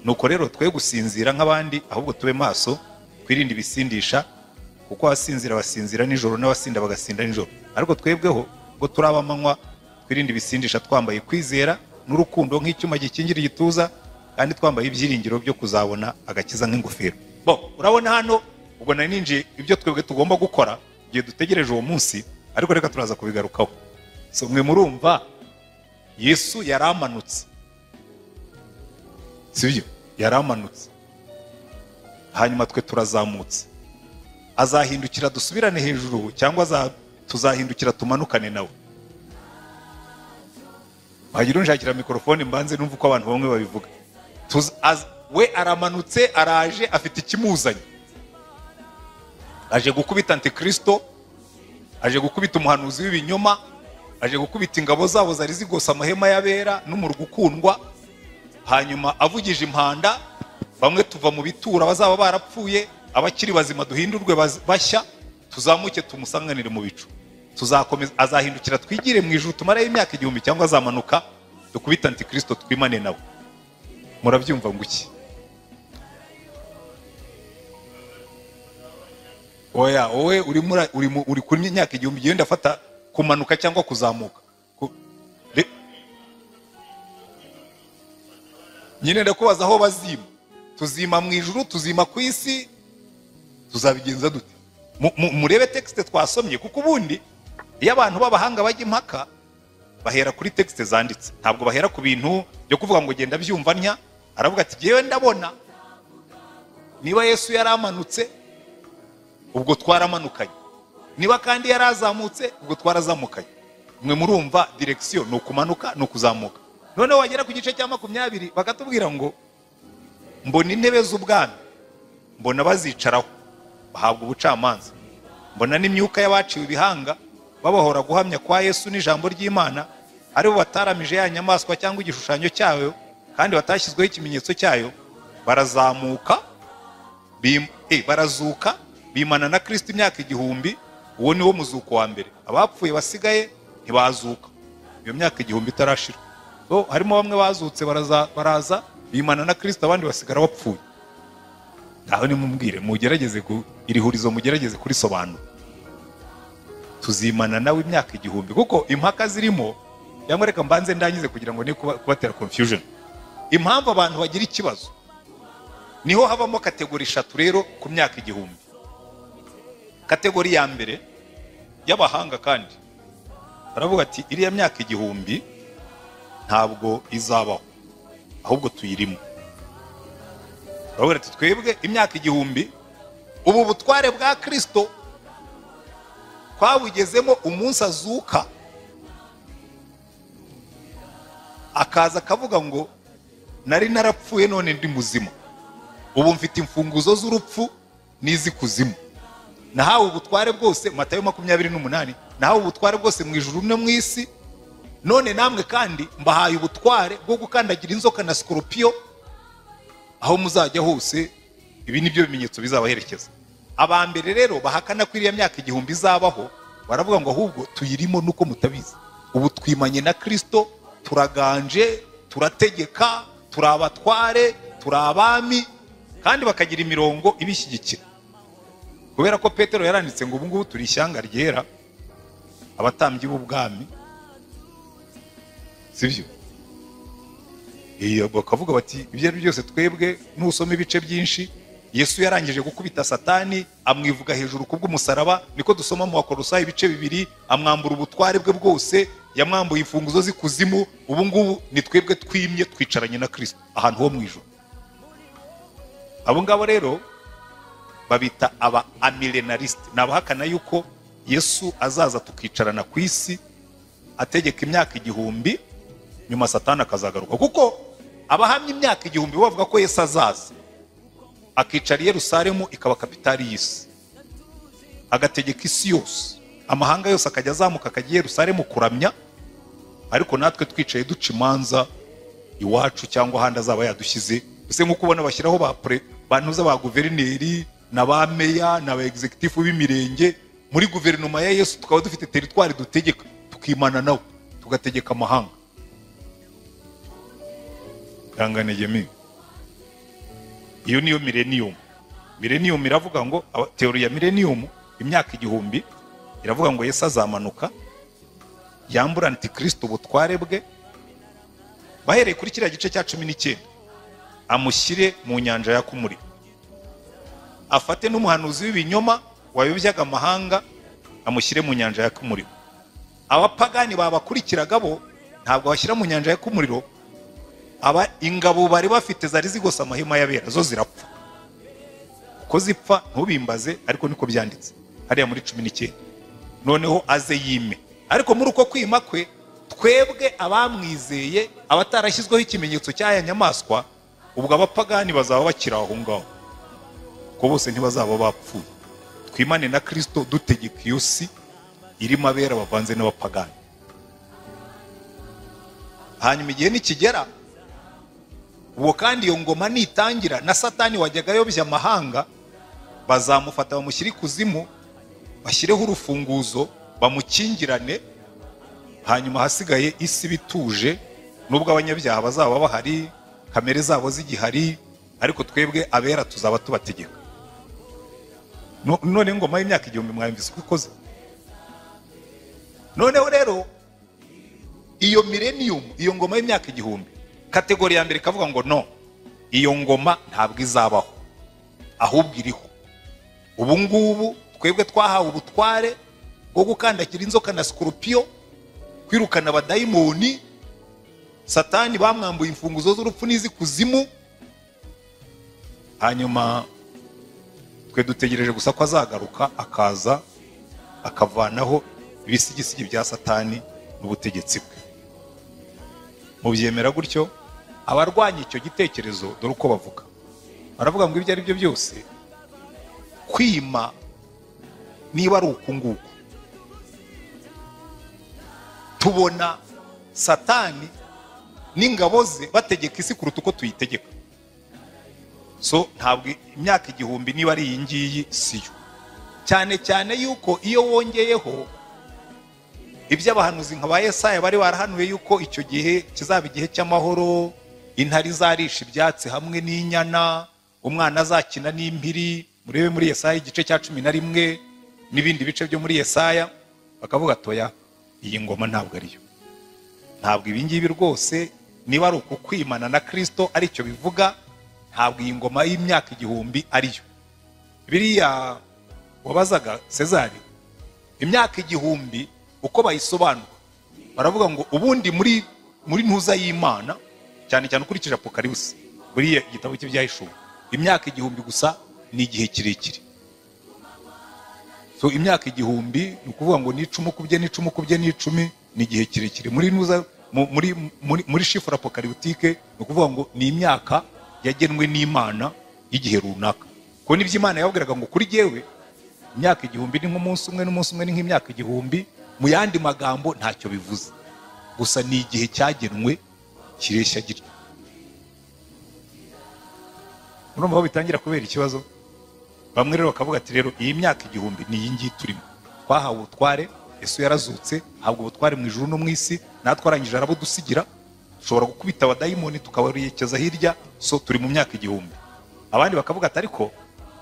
Nuko rero twe gusinzira nk'abandi, ahubwo tube maso, twirinde ibisindisha, kuko abasinzira basinzira nijoro n'abasinda bagasinda nijoro. Ariko twebweho ngo turi ab'amanywa, twirinde ibisindisha, twambaye kwizera n'urukundo nk'icyuma gikingira igituza, kandi twambaye ibyiringiro byo kuzabona agakiza nk'ingofero. Urabona hano, ubwo nari ninjiye ibyo twebwe tugomba gukora igihe dutegereje uwo munsi, ariko reka turaza kubigarukaho. So mwe murumva, Yesu yaramanutse, sibyo? Yaramanutse, hanyuma twe turazamutse. Azahindukira dusubirane hejuru cyangwa tuzahindukira tumanukane nawe? Bagira unshakira mikrofone mbanze numva uko abantu bamwe babivuga. We aramanutse, araje, afite ikimuzanye. Aje gukubita antikristo, aje gukubita umuhanuzi w'ibinyoma, aje gukubita ingabo zabo zari zigose amahema y'abera n'umurwa ukundwa. Hanyuma avugije impanda, bamwe tuva mu bitura bazaba barapfuye, abakiri bazima duhindurwe bashya, tuzamuke tumusanganire mu bicu. Tuzakomeza, azahindukira twigire mu ijuru tumarayo imyaka 1000, cyangwa azamanuka dukubita antikristo twimane nawe. Murabyumva nguki? Oya, wowe uri kuri imyaka 1000 giye ndafata kumanuka cyangwa kuzamuka. Nyine ndakubaza aho bazima. Tuzima mu ijuru, tuzima ku isi, tuzabigenza dute? Murebe texte twasomye, kuko ubundi iyo abantu b'abahanga bajya impaka bahera kuri texte zanditse, ntabwo bahera ku bintu byo kuvuga ngo genda byumva ntya. Aravuga ati yewe ndabona niba Yesu yaramanutse ubwo twaramanukanye, niba kandi yarazamutse ubwo twarazamukanye. Mwe murumva direction no kumanuka no kuzamuka. None wagera ku gice cya 20 bakatubwira ngo mbona intebe z'ubwami, mbona bazicaraho bahabwa ubucamanza, mbona n'imyuka y'abaciwe ibihanga babahora guhamya kwa Yesu n'ijambo ry'Imana, aribo bataramije ya nyamaswa cyangwa igishushanyo cyayo kandi batashyizweho ikimenyetso cyayo. Barazamuka barazuka bimana na Kristo imyaka 1000. Uwo ni wo muzuko wa mbere. Abapfuye basigaye ntibazuka iyo myaka 1000 itarashira. So harimo bamwe bazutse baraza bimana na Kristo, abandi basigara bapfuye. Aho ni mumbwire, mugerageze iri hurizo mugerageze kuri sobanura. Tuzimana nawe imyaka 1000 kuko impaka zirimo. Cyangwa reka mbanze ndangize kugira ngo ni kubatera confusion. Impamvu abantu bagira ikibazo niho habamo kategori 3 rero ku myaka 1000. Kategori ya mbere y'abahanga kandi baravuga ati iriya myaka 1000 ntabwo izabaho, ahubwo tuyirimo. Baravuga ati twebwe imyaka 1000 ubu butware bwa Kristo twabugezemo umunsi azuka akaza akavuga ngo nari narapfuye none ndi muzima, ubu mfite imfunguzo z'urupfu n'izikuzimu, nahawe ubutware bwose. Matayo 28, nahawe ubutware bwose mu ijuru no mu isi, none namwe kandi mbahaye ubutware bwo gukandagira inzoka na scorpio aho muzajya hose. Ibi nibyo bimenyetso bizabaherekeza. Abambere rero bahakana ko iriya myaka 1000 izabaho, baravuga ngo ahubwo tuyirimo nuko mutabizi. Ubu twimanye na Kristo, turaganje, turategeka, turabatware, turabami, kandi bakagira imirongo ibishyigikira. Kubera ko Petero yaranditse ngo ubu ngubu turi ishyanga ryera, abatambyi b'ubwami, sivyo? Bakavuga bati ibyo ari byose twebwe nusoma ibice byinshi Yesu yarangije gukubita Satani amwivuga hejuru kubw'umusaraba, niko dusoma mu Bakolosayi ibice 2, amwambura ubutware bwe bwose, yamwambuye imfunguzo z'ikuzimu. Ubu ngubu ni twebwe twimye twicaranye na Kristo ahantu ho mu ijuru. Abo ngabo rero babita aba amilenariste, nabahakana yuko Yesu azaza tukicarana ku isi ategeka imyaka 1000 nyuma Satani akazagaruka. Kuko abahamya imyaka 1000 bavuga ko Yesu azaza akicara i Yerusalemu ikaba kapitali y'isi, agategeka isi yose, amahanga yose akajya azamuka akajya i Yerusalemu kuramya, ariko natwe twicaye duca imanza iwacu cyangwa ahandi azaba yadushyize. Ese nk'uko ubona bashyiraho bantuza ba guverineri na ba meya na ba executive b'imirenge muri guverinoma ya Yesu, tukaba dufite teritwari dutegeka, tukimana nawe tugategeka amahanga. Kanganegemi, iyo niyo millennium. Millennium iravuga ngo teori ya millennium, imyaka 1000 iravuga ngo Yesu azamanuka yambura antikristo ubutware bwe, bahereye kuri kiriya gice cya 19, amushyire mu nyanja ya kumuri, afate n'umuhanuzi w'ibinyoma wayobyaga amahanga amushyire mu nyanja ya kumuriro. Abapagani babakurikiraga bo ntabwo bashyira mu nyanja ya kumuriro, aba ingabo bari bafite zari zigose amahema y'abera zo zirapfa. Uko zipfa ntubimbaze, ariko niko byanditse hariya muri 19. Noneho aze yime, ariko muri uko kwima kwe twebwe abamwizeye abatarashyizweho ikimenyetso cy'aya nyamaswa, ubwo abapagani bazaba bakira aho ngaho, ko bose ntibazaba bapfuye. Twimane na Kristo dutegeka iyo si irimo abera bavanze n'abapagani. Hanyuma igihe nikigera, uwo kandi iyo ngoma nitangira na Satani wajyaga ayobya amahanga, bazamufata bamushyira ikuzimu, bashyireho urufunguzo bamukingirane, hanyuma hasigaye isi bituje, nubwo abanyabyaha bazaba bahari, kamere zabo zigihari, ariko twebwe abera tuzaba tubategeka. None ngoma y'imyaka 1000 mwayumvise uko ikoze. Noneho rero iyo millennium, iyo ngoma y'imyaka 1000, kategori ya mbere kavuga ngo no, iyo ngoma ntabwo izabaho, ahubwo iriho. Ubu ngubu twebwe twahawe ubutware bwo gukandagira inzoka na scorpio kwirukana abadayimoni. Satani bamwambuye imfunguzo z'urupfu n'iz'ikuzimu. Hanyuma twe dutegereje gusa ko azagaruka akaza akavanaho ibisigisigi bya Satani n'ubutegetsi bwe. Mubyemera gutyo? Abarwanya icyo gitekerezo dore uko bavuga. Baravuga ngo ibyo ari byo byose kwima niba ari ukunguku. Tubona Satani n'ingabo ze bategeka isi kuruta uko tuyitegeka. So ntabwo imyaka igihumbi niba ari iyi ngiyi siyo. Cyane cyane yuko iyo wongeyeho iby'abahanuzi nka ba Yesaya bari barahanuye yuko icyo gihe kizaba igihe cy'amahoro, intare izarisha ibyatsi hamwe n'inyana, umwana azakina n'impiri. Murebe muri Yesaya igice cya 11 n'ibindi bice byo muri Yesaya, bakavuga toya iyi ngoma ntabwo ariyo. Ntabwo ibi ngibi rwose niba ari uko kwimana na Kristo ari cyo bivuga, ntabwo iyi ngoma y'imyaka igihumbi ariyo. Biriya wabazaga Cezari imyaka igihumbi uko bayisobanura, baravuga ngo ubundi muri ntuza y'Imana, cyane cyane ukurikije Apocalypse, buriya igitabo cy'ibyahishuwe, imyaka igihumbi gusa ni igihe kirekire. So imyaka igihumbi ni ukuvuga ngo ni 10 kubye ni 10 kubye ni 10 ni igihe kirekire. Muri ntuza muri chiffre apocalyptique ni ukuvuga ngo ni imyaka yagenwe n'Imana y'igihe runaka. Ko nibyo Imana yabwiraga ngo kuri jewe imyaka igihumbi ni nk'umunsi umwe, n'umunsi umwe ni nk'imyaka igihumbi. Mu yandi magambo ntacyo bivuze, gusa ni igihe cyagenwe kireshya gityo. Murumva aho bitangira kubera ikibazo. Bamwe rero bakavuga ati rero iyi myaka igihumbi ni iyi ngiyi turimo. Twahawe ubutware, Yesu yarazutse, habwo ubutware mu ijuru no mu isi, natwe arangije arabudusigira. Dushobora gukubita abadayimoni tukabarekeza hirya. So turi mu myaka igihumbi. Abandi bakavuga ati ariko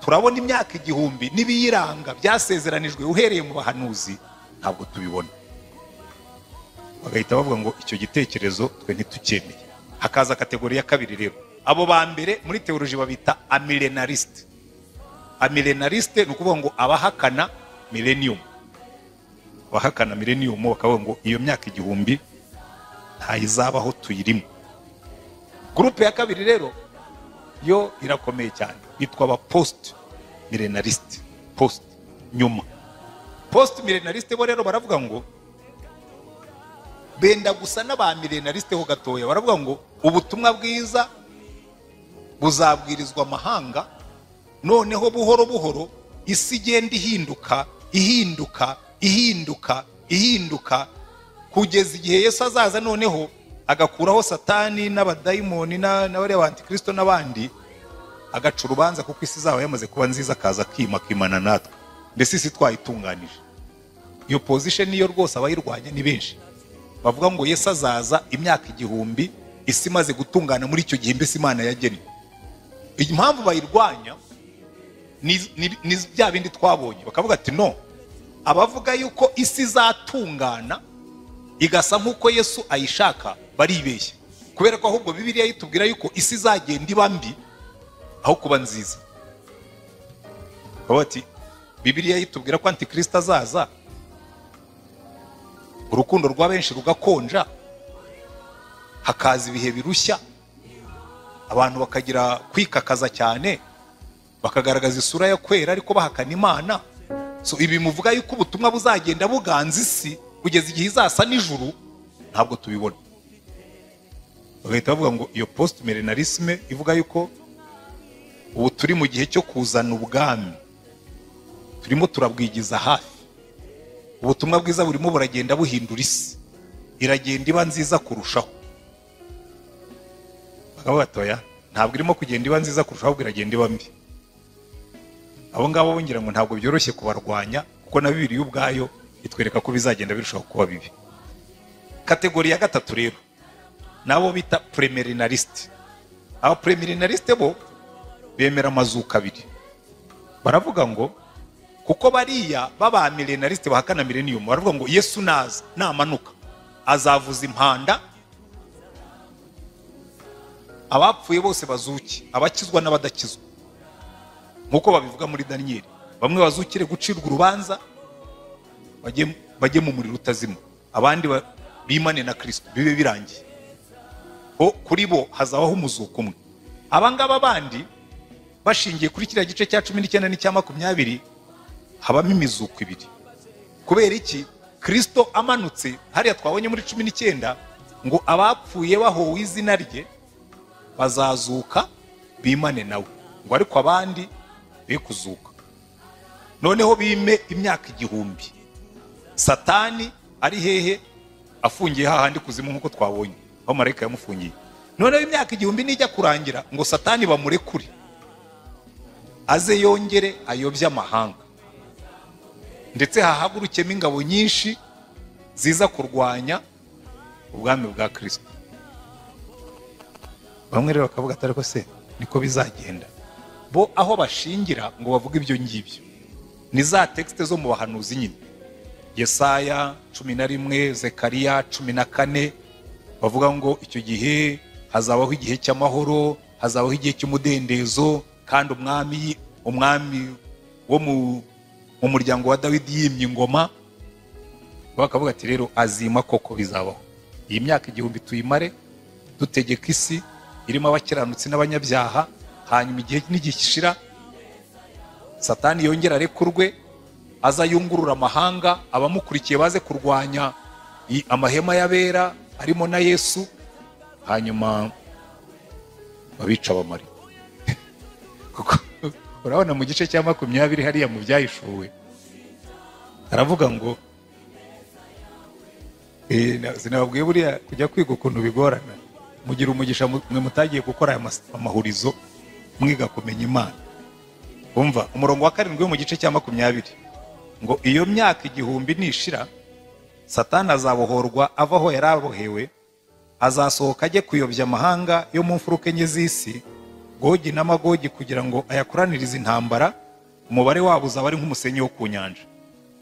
turabona imyaka igihumbi n'ibiyiranga byasezeranijwe uhereye mu bahanuzi ntabwo tubibona. Bagahita bavuga ngo icyo gitekerezo twe ntitucyemeye. Hakaza kategori ya kabiri rero, abo ba mbere muri theology babita amillenariste. Amillenariste ni ukuvuga ngo abahakana millennium. Abahakana millennium bakavuga ngo iyo myaka igihumbi ntayizabaho tuyirimo. Groupe ya kabiri rero yo irakomeye cyane, bitwa aba post millenariste. Post nyuma. Post millenariste bo rero baravuga ngo benda gusa n'aba millenariste ho gatoya. Baravuga ngo ubutumwa bwiza buzabwirizwa amahanga, noneho buhoro buhoro isi igenda ihinduka kugeza igihe Yesu azaza, noneho agakuraho Satani n'abadayimoni n'abari antikristo n'abandi, agaca urubanza kuko isi zaba yamaze kuba nziza, akaza kimana natwe. Mbese isi twayitunganije. Iyo position niyo rwose abayirwanya ni benshi. Bavuga ngo Yesu azaza imyaka igihumbi isi imaze gutungana muri icyo gihe mbese Imana yagennye. Impamvu bayirwanya ni bya bindi twabonye. Bakavuga ati no, abavuga yuko isi izatungana igasa nk'uko Yesu ayishaka baribeshya, kubera ko ahubwo Bibiliya yitubwira yuko isi izagenda iba mbi aho kuba nziza. Bavuga ati Bibiliya yitubwira ko antikristo azaza, urukundo rwa benshi rugakonja, hakaza ibihe birushya, abantu bakagira kwikakaza cyane, bakagaragaza isura ya kwera ariko bahakana Imana. So ibi muvuga yuko ubutumwa buzagenda buganza isi kugeza igihe izasa n'ijuru, ntabwo tubibona. Bagahita bavuga ngo iyo post millenarisme ivuga yuko ubu turi mu gihe cyo kuzana ubwami, turimo turabwigiza hafi. Ubutumwa bwiza burimo buragenda buhindura isi, iragenda iba nziza kurushaho. Bakavuga toya ntabwo irimo kugenda iba nziza kurushaho, iragenda iba mbi. Abo ngabo bongira ngo ntabwo byoroshye kubarwanya, kuko na Bibiliya ubwayo itwereka ko bizagenda birushaho kuba bibi. Kategori ya gatatu rero nabo bita premillenariste. Aba premillenariste bo bemera amazuka abiri. Baravuga ngo kuko bariya baba millenariste bahakana millennium, baravuga ngo Yesu naza namanuka azavuza impanda, abapfuye bose bazuki, abakizwa n'abadakizwa, nkuko babivuga muri Daniel. Bamwe bazukire gucirwa urubanza bajye mu muriro utazima, abandi bimane na Kristo bibe birangiye. Kuri bo hazabaho umuzuko umwe. Abangaba bandi bashingiye kuri kiriya gice cya 19 n'icya 20 habamo imizuko ibiri. Kubera iki? Kristo amanutse hariya twabonye muri 19 ngo abapfuye bahowe izina rye bazazuka bimane nawe, ngo ariko abandi be kuzuka. Noneho bime imyaka 1000. Satani ari hehe? Afungiye hahandi kuzimu nkuko twabonye aho marayika yamufungiye. Noneho imyaka 1000 nijya kurangira ngo Satani bamurekure aze yongere ayobye amahanga, ndetse hahagurukemo ingabo nyinshi ziza kurwanya ubwami bwa Kristo. Bamwe rero bakavuga atari ko se niko bizagenda. Bo aho bashingira ngo bavuga ibyo ngibyo ni za texte zo mu bahanuzi nyine. Yesaya 11, Zekariya 14 bavuga ngo icyo gihe hazabaho igihe cy'amahoro, hazabaho igihe cy'umudendezo, kandi umwami wo mu muryango wa Dawidi yimye ingoma. Bakavuga ati rero azima koko bizabaho. Iyi myaka 1000 tuyimare dutegeka isi irimo abakiranutsi n'abanyabyaha, hanyuma igihe nigishira Satani yongera arekurwe aza yungurura amahanga, abamukurikiye baze kurwanya amahema y'abera arimo na Yesu, hanyuma babica bamari. Kuko urabona mu gice cya 20 hariya mu byahishuwe aravuga ngo sinababwiye buriya kujya kwiga ukuntu bigorana, mugira umugisha mwe mutagiye gukora amahurizo mwiga kumenya Imana. Umva umurongo wa 7 mu gice cya 20 ngo iyo myaka 1000 nishira Satani azabohorwa avaho yarabohewe, azasohoka ajye kuyobya amahanga yo mu mfuruke enye z'isi, Gogi na Magogi, kugira ngo ayakuranirize intambara. Umubare wabo uzaba ari nk'umusenyi wo ku nyanja.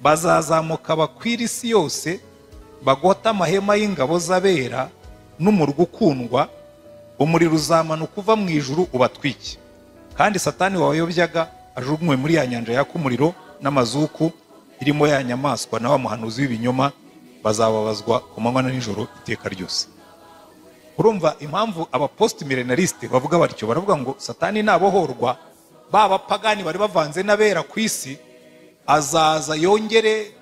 Bazazamuka bakwira isi yose, bagota amahema y'ingabo z'abera n'umurwa ukundwa, umuriro uzamanuka uva mu ijuru ubatwike. Kandi Satani wayobyaga ajugunywe muri ya nyanja yaka umuriro n'amazuku irimo ya nyamaswa na wa muhanuzi w'ibinyoma, bazababazwa ku manywa na nijoro iteka ryose. Urumva impamvu aba post millenariste bavuga batyo? Baravuga ngo Satani nabohorwa, baba pagani bari bavanze n'abera ku isi, azaza yongere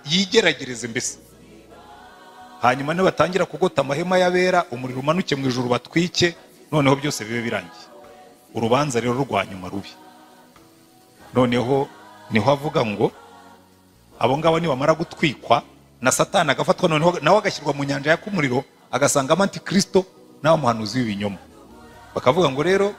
yigeragereze mbese, hanyuma ne batangira kugota amahema y'abera, umuriro umanuke mu ijuru batwike, noneho byose bibe birangiye. Urubanza rero rwanyuma rubi. Noneho niho avuga ngo abo ngabo ni bamara gutwikwa na Satani agafatwa, noneho nawe agashyirwa mu nyanja yaka umuriro, agasanga Antikristo nawe muhanuzi w'ibinyoma. Bakavuga ngo rero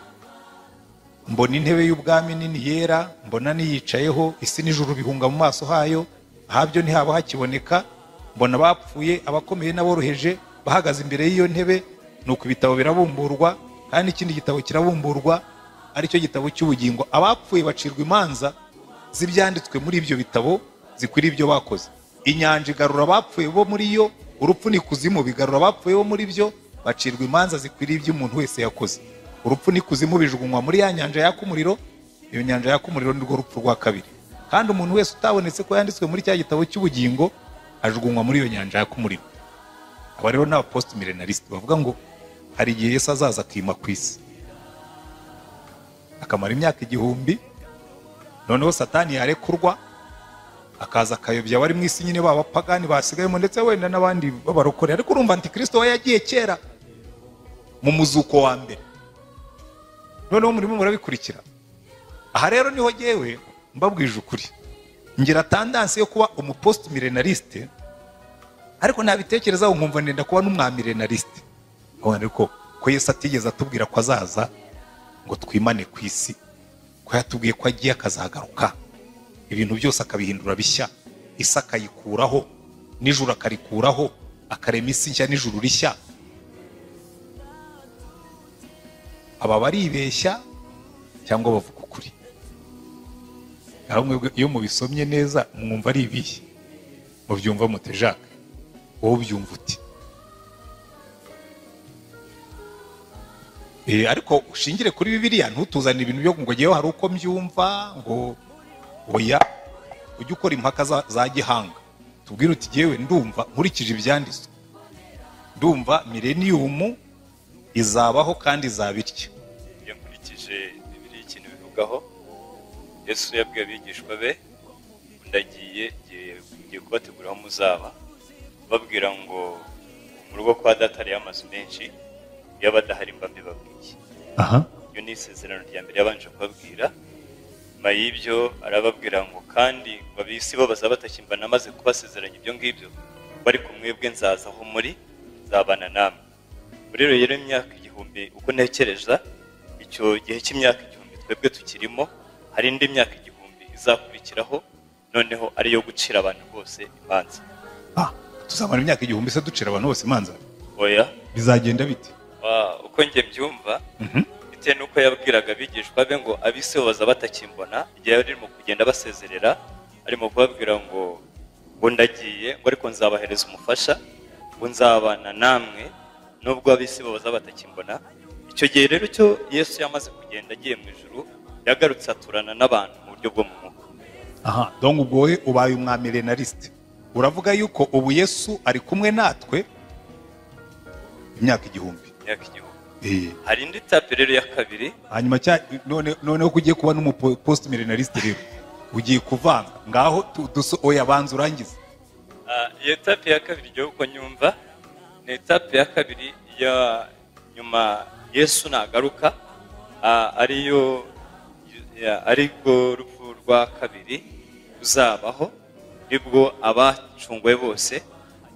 mbona intebe y'ubwami nini yera, mbona niyicayeho, isi n'ijuru bihunga mu maso hayo, ahabyo ntihaba hakiboneka. Mbona bapfuye abakomeye n'aboroheje bahagaze imbere y'iyo ntebe, nuko ibitabo birabumburwa, kandi ikindi gitabo kirabumburwa, aricyo gitabo cy'ubugingo. Abapfuye bacirwa imanza z'ibyanditswe muri ibyo bitabo zikwiriye ibyo bakoze. Inyanja igarura abapfuye bo muri yo, urupfu n'ikuzimu bigarura abapfuye bo muri byo, bacirwa imanza zikwiriye ibyo umuntu wese yakoze. Urupfu n'ikuzimu bijugunywa muri ya nyanja yaka umuriro. Iyo nyanja yaka umuriro nirwo rupfu rwa kabiri. Kandi umuntu wese utabonetse ko yanditswe muri cya gitabo cy'ubugingo ajugunywa muri iyo nyanja yaka umuriro. Aba rero n'aba post millenariste bavuga ngo hari igihe Yesu azaza akima ku isi, akamara imyaka 1000, noneho Satani yarekurwa akaza akayobya abari mu isi nyine baba pagani basigayemo, ndetse wenda n'abandi babarokore. Ariko urumva Antikristo we yagiye kera mu muzuko wa mbere, noneho murimo murabikurikira. Aha rero niho jewe mbabwije ukuri, ngira tendance yo kuba umupost millenariste, ariko nabitekerezaho nkumva ndenda kuba n'umwamilenariste. Ariko ko Yesu atigeze atubwira ko azaza ngo twimane ku isi, ko yatubwiye ko agiye akazagaruka ibintu byose akabihindura bishya, isi akayikuraho, n'ijuru akarikuraho, akarema isi nshya n'ijuru rishya. Aba baribeshya cyangwa bavuga ukuri? Iyo mubisomye neza mwumva ari ibihe, mubyumva mute? Jacques, wowe ubyumva uti? Ariko ushingire kuri Bibiliya, ntutuzane ibintu byo ngo ngewe hari uko mbyumva, ngo oya, ujye ukora impaka za gihanga. Tubwire uti ngewe ndumva nkurikije ibyanditswe, ndumva millennium izabaho kandi izabityo. iyo nkurikije Bibiliya ikintu bivugaho, Yesu yabwiye abigishwa be, ndagiye ngiye kubategura aho muzaba, babwira ngo mu rugo kwa data hari amazu menshi, iyo badahari mba mbibabwiye. Iyo ni isezerano rya mbere yabanje kubabwira. Nyuma y'ibyo arababwira ngo kandi ngo ab'isi bo bazaba batakimbana, amaze kubasezeranya ibyo ngibyo, bari ku mwebwe nzaza aho muri, nzabana namwe. Rero imyaka 1000 uko ntekereza, icyo gihe cy'imyaka 1000 twebwe tukirimo, hari indi myaka 1000 izakurikiraho, noneho ariyo gucira abantu bose imanza. Tuzamara imyaka 1000 se ducira abantu bose imanza? Oya, bizagenda bite? Uko njye mbyumva, bitewe nuko yabwiraga abigishwa be ngo ab'isi bo bazaba batakimbona, igihe arimo kugenda basezerera, arimo kubabwira ngo ndagiye, ngo ariko nzabahereza umufasha, ngo nzabana namwe nubwo ab'isi bo bazaba batakimbona. Icyo gihe rero cyo Yesu yamaze kugenda agiye mu ijuru, yagarutse aturana n'abantu mu buryo bwo mu mwuka. Donc ubwo we ubaye umwamilenariste, uravuga yuko ubu Yesu ari kumwe natwe imyaka 1000. Hari indi tape rero ya kabiri, hanyuma noneho kugiye kuba n'umupost milenariste rero ugiye kuvanga ngaho oya banza urangize. Iyo tape ya kabiri ryo uko nyumva, ni etape ya kabiri ya nyuma Yesu nagaruka, ariyo ariko rupfu rwa kabiri uzabaho, nibwo abacungwe bose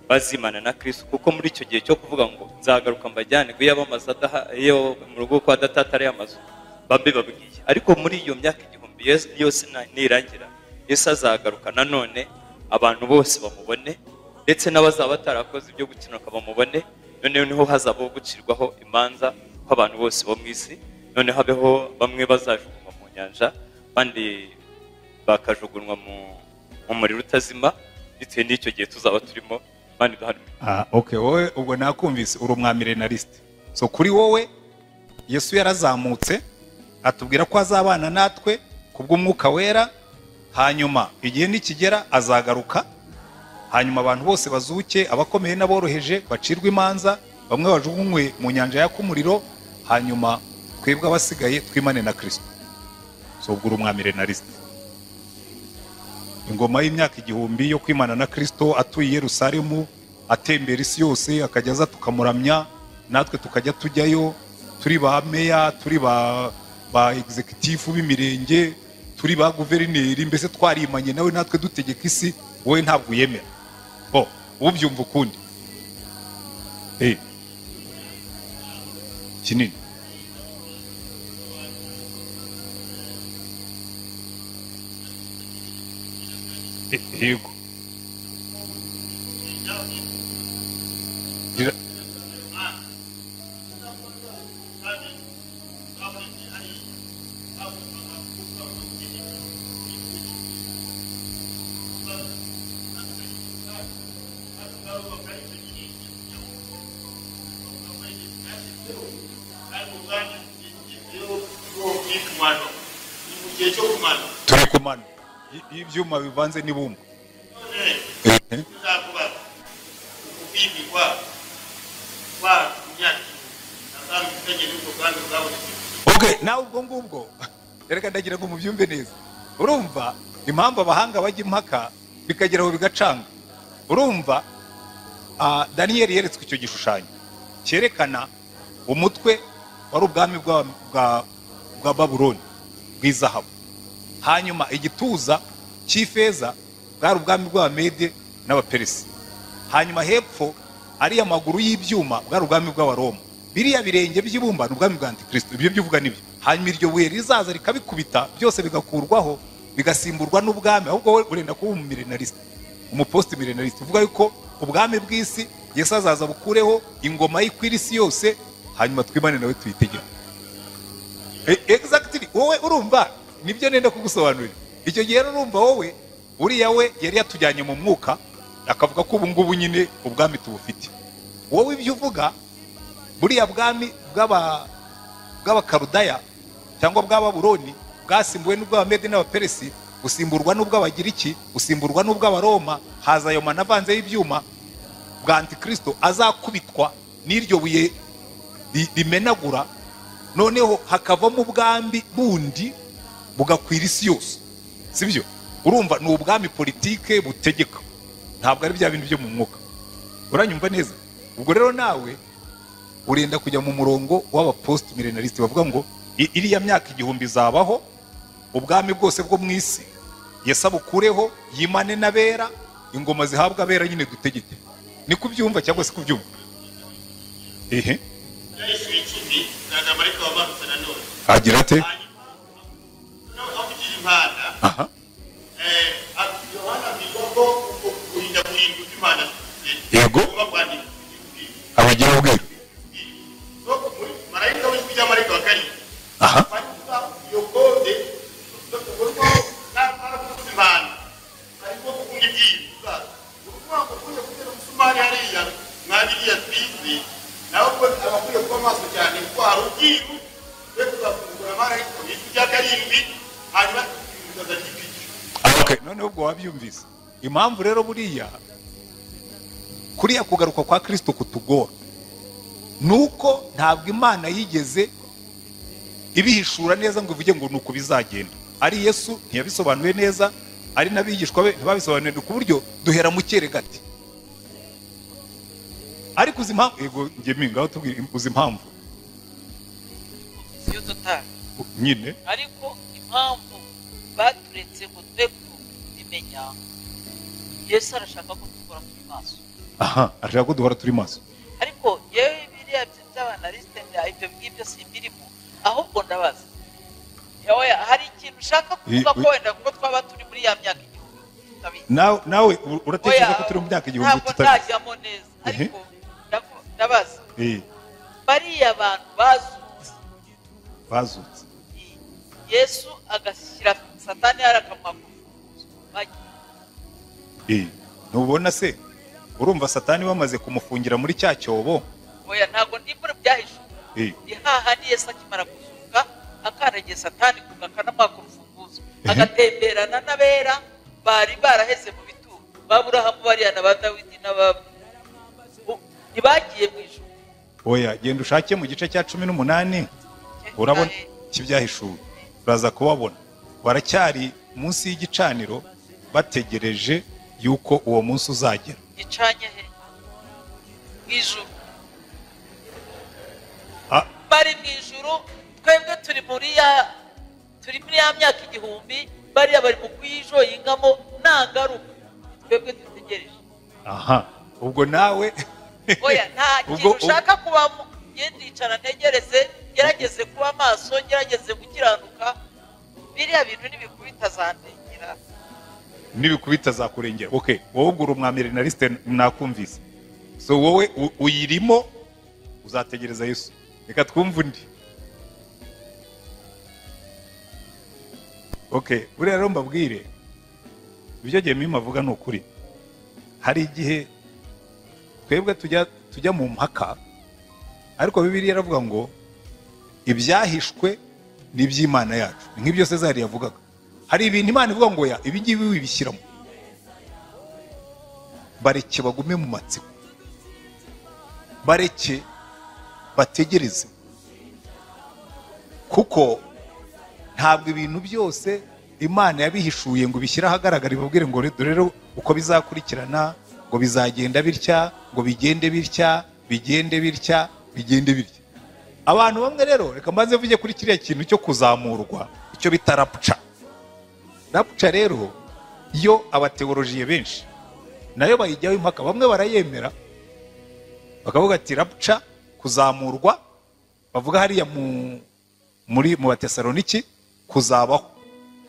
bazimana na Kristo. Kuko muri icyo gihe cyo kuvuga ngo nzagaruka mbajyane ngo yabamaza iyo mu rugo kwa data atari amazu, babe babwiye. Ariko muri iyo myaka 1000 yose nirangira, Yesu azagaruka nanone, abantu bose bamubone, ndetse n'abazaba batarakoze ibyo gukiranuka bamubone. Noneho niho hazabaho gucirwaho imanza kw'abantu bose bo mu isi. Noneho habeho bamwe bazajugunywa mu nyanja, bandi bakajugunywa mu muriro utazima, bitewe n'icyo gihe tuzaba turimo. Okay, wowe ubwo nakumvise uri umwamilenariste. So kuri wowe Yesu yarazamutse atubwira ko azabana natwe kubw'umwuka wera, hanyuma igihe nikigera azagaruka, hanyuma abantu bose bazuke, abakomeye n'aboroheje bacirwa imanza, bamwe bajugunywe mu nyanja yaka umuriro, hanyuma twebwe abasigaye twimane na Kristo. So ubwo uri umwamilenariste. Ingoma y'imyaka 1000 yo kwimana na Kristo, atuye Yerusalemu, atembera isi yose, akajya aza tukamuramya, natwe tukajya tujyayo, turi ba meya, turi ba executive b'imirenge, turi ba guverineri, mbese twarimanye nawe, natwe dutegeka isi, wowe ntabwo uyemera. Ubyumva ukundi kinini. Yego. Turi kumana ibyuma bivanze n'ibumba. Okay, nawe ubwo ngubwo reka ndagira ngo mubyumve neza. Urumva impamvu abahanga bajya impaka bikageraho bigacanga. Urumva Daniel yeretswe icyo gishushanyo cyerekana umutwe wari ubwami bwa Babuloni bw'izahabu, hanyuma igituza cy'ifeza bwari ubwami bw'Abamede n'Abaperesi, hanyuma hepfo ari amaguru y'ibyuma bwari ubwami bw'Abaroma, biriya birenge by'ibumba n'ubwami bwa Antikristo. Ibyo byuvuga nibyo. Hanyuma iryo buye rizaza rikabikubita byose bigakurwaho, bigasimburwa n'ubwami. Ahubwo we urenda kuba umumilenariste, umupost milenariste, uvuga yuko ubwami bw'isi Yesu azaza bukureho ingoma y'ikwira isi yose, hanyuma twimane nawe tuyitegeka. Exactly. Wowe urumva nibyo nenda kugusobanurira. Icyo gihe urumva wowe uriya we yari yatujyanye mu mwuka, akavuga ko ubu ngubu nyine ubwami tubufite. Wowe ibyo uvuga buriya bwami bw'Abakarudaya cyangwa bw'Ababuloni bwasimbuwe n'ubw'Abamede n'Abaperesi, gusimburwa n'ubw'Abagiriki, gusimburwa n'ubw'Abaroma, haza ayo manavanze y'ibyuma. bwa antikristo azakubitwa n'iryo buye rimenagura, noneho hakavamo ubwami bundi bugakwira isi yose, sibyo? Urumva ni ubwami politike butegeka, ntabwo ari bya bintu byo mu mwuka. Uranyumva neza? Ubwo rero nawe urenda kujya mu murongo w'aba post millenariste bavuga ngo iriya myaka igihumbi izabaho, ubwami bwose bwo mu isi Yesu abukureho, yimane n'abera, ingoma zihabwa abera nyine dutegeke. Ni kubyumva cyangwa se kubyumva? Yesu w'ikindi ntaga marika wamanutse nanone agira ate? no avugira impanda. Aha. Yohana bigogo kurinda kurinda impanda. Yego. Abagira ubwira. No muri marayika w'ikijya marika wakari. Aha. Yogode urwo n'amara impanda. Ariko kungibwira. Urwo kukunye kugera musumari hariya mwagiriye twizi. Naho ko abakuye kuba maso cyane ko hari ubwiru we kuzafungura marayika w'ikijya karindwi hanyuma kuzaza n'ibiki. Okay, noneho ubwo wabyumvise. Impamvu rero buriya kuriya kugaruka kwa Kristo kutugora nuko ntabwo Imana yigeze ibihishura neza ngo ivuge ngo nuko bizagenda. Ari Yesu ntiyabisobanuye neza, ari n'abigishwa be ntibabisobanuye ku buryo duhera mu cyeregati. Ariko uzi impamvu, yego njye mingaho tubwire uzi impamvu siyo totali nyine, ariko impamvu baturetse ngo twe kubimenya, Yesu arashaka ko dukora kuri maso. aha, arashaka ko duhora turi maso. Ariko yewe biriya by'abanaliste ibyo ngibyo simbirimo, ahubwo ndabaza yawe hari ikintu ushaka kuvuga ko wenda kuko twaba turi muri ya myaka igihumbi. Nawe uratekereza ko turi mu myaka igihumbi tutabizi? Ntabwo najyamo neza, ariko ndabaza bariya abantu bazutse Yesu agashyira Satani harakamwakura. ntubona se? Urumva Satani bamaze kumufungira muri cya cyobo? Oya, ntabwo ndi muri byahishuwe. Ni hahandi Yesu akimara kuzuka akanagiye Satani kugakanamwakura urufunguzo, agatemberana n'abera bari baraheze mu bituro, Aburahamu bariya na ba Dawidi ntibagiye mu ijuru. Oya, genda ushake mu gice cya 18 urabona kibyahishuwe, uraza kubabona baracyari munsi y'igicaniro bategereje yuko uwo munsi uzagera. Gicanye he? Mu ijuru. Bari mu ijuru, twebwe turi muri ya myaka igihumbi, bariya bari mu kuyijoyingamo nagaruka, twebwe dutegereje. Aha, ubwo nawe oya, nta kintu ushaka kubamo, genda icara ntegereze, gerageze kuba maso, gerageze gukiranuka, biriya bintu nibikubita zandengera. Nibikubita zakurengera. Okay, wowe ubwo uri umwamilenariste nakumvise. So wowe uyirimo uzategereza Yesu. Reka twumve undi. Okay, buriya rero mbabwire ibyo Jemima avuga ni ukuri. Hari igihe twebwe tujya mu mpaka, ariko Bibiliya iravuga ngo ibyahishwe ni iby'Imana yacu. Nk'ibyo Sezari yavugaga. Hari ibintu Imana ivuga ngo ya ibi ngibi wibishyiramo, bareke bagume mu matsiko, bareke bategereze, kuko ntabwo ibintu byose Imana yabihishuye ngo bishyire ahagaragara ibabwire ngo rero uko bizakurikirana, ngo bizagenda bitya, ngo bigende bitya, bigende bitya, bigende bitya. Abantu bamwe rero reka mbanze mvuge kuri kiriya kintu cyo kuzamurwa, icyo bita rapture. Rapture rero iyo abateolojiye benshi nayo bayijyaho impaka, bamwe barayemera bakavuga ati rapture, kuzamurwa, bavuga hariya mu Batesaloniki kuzabaho,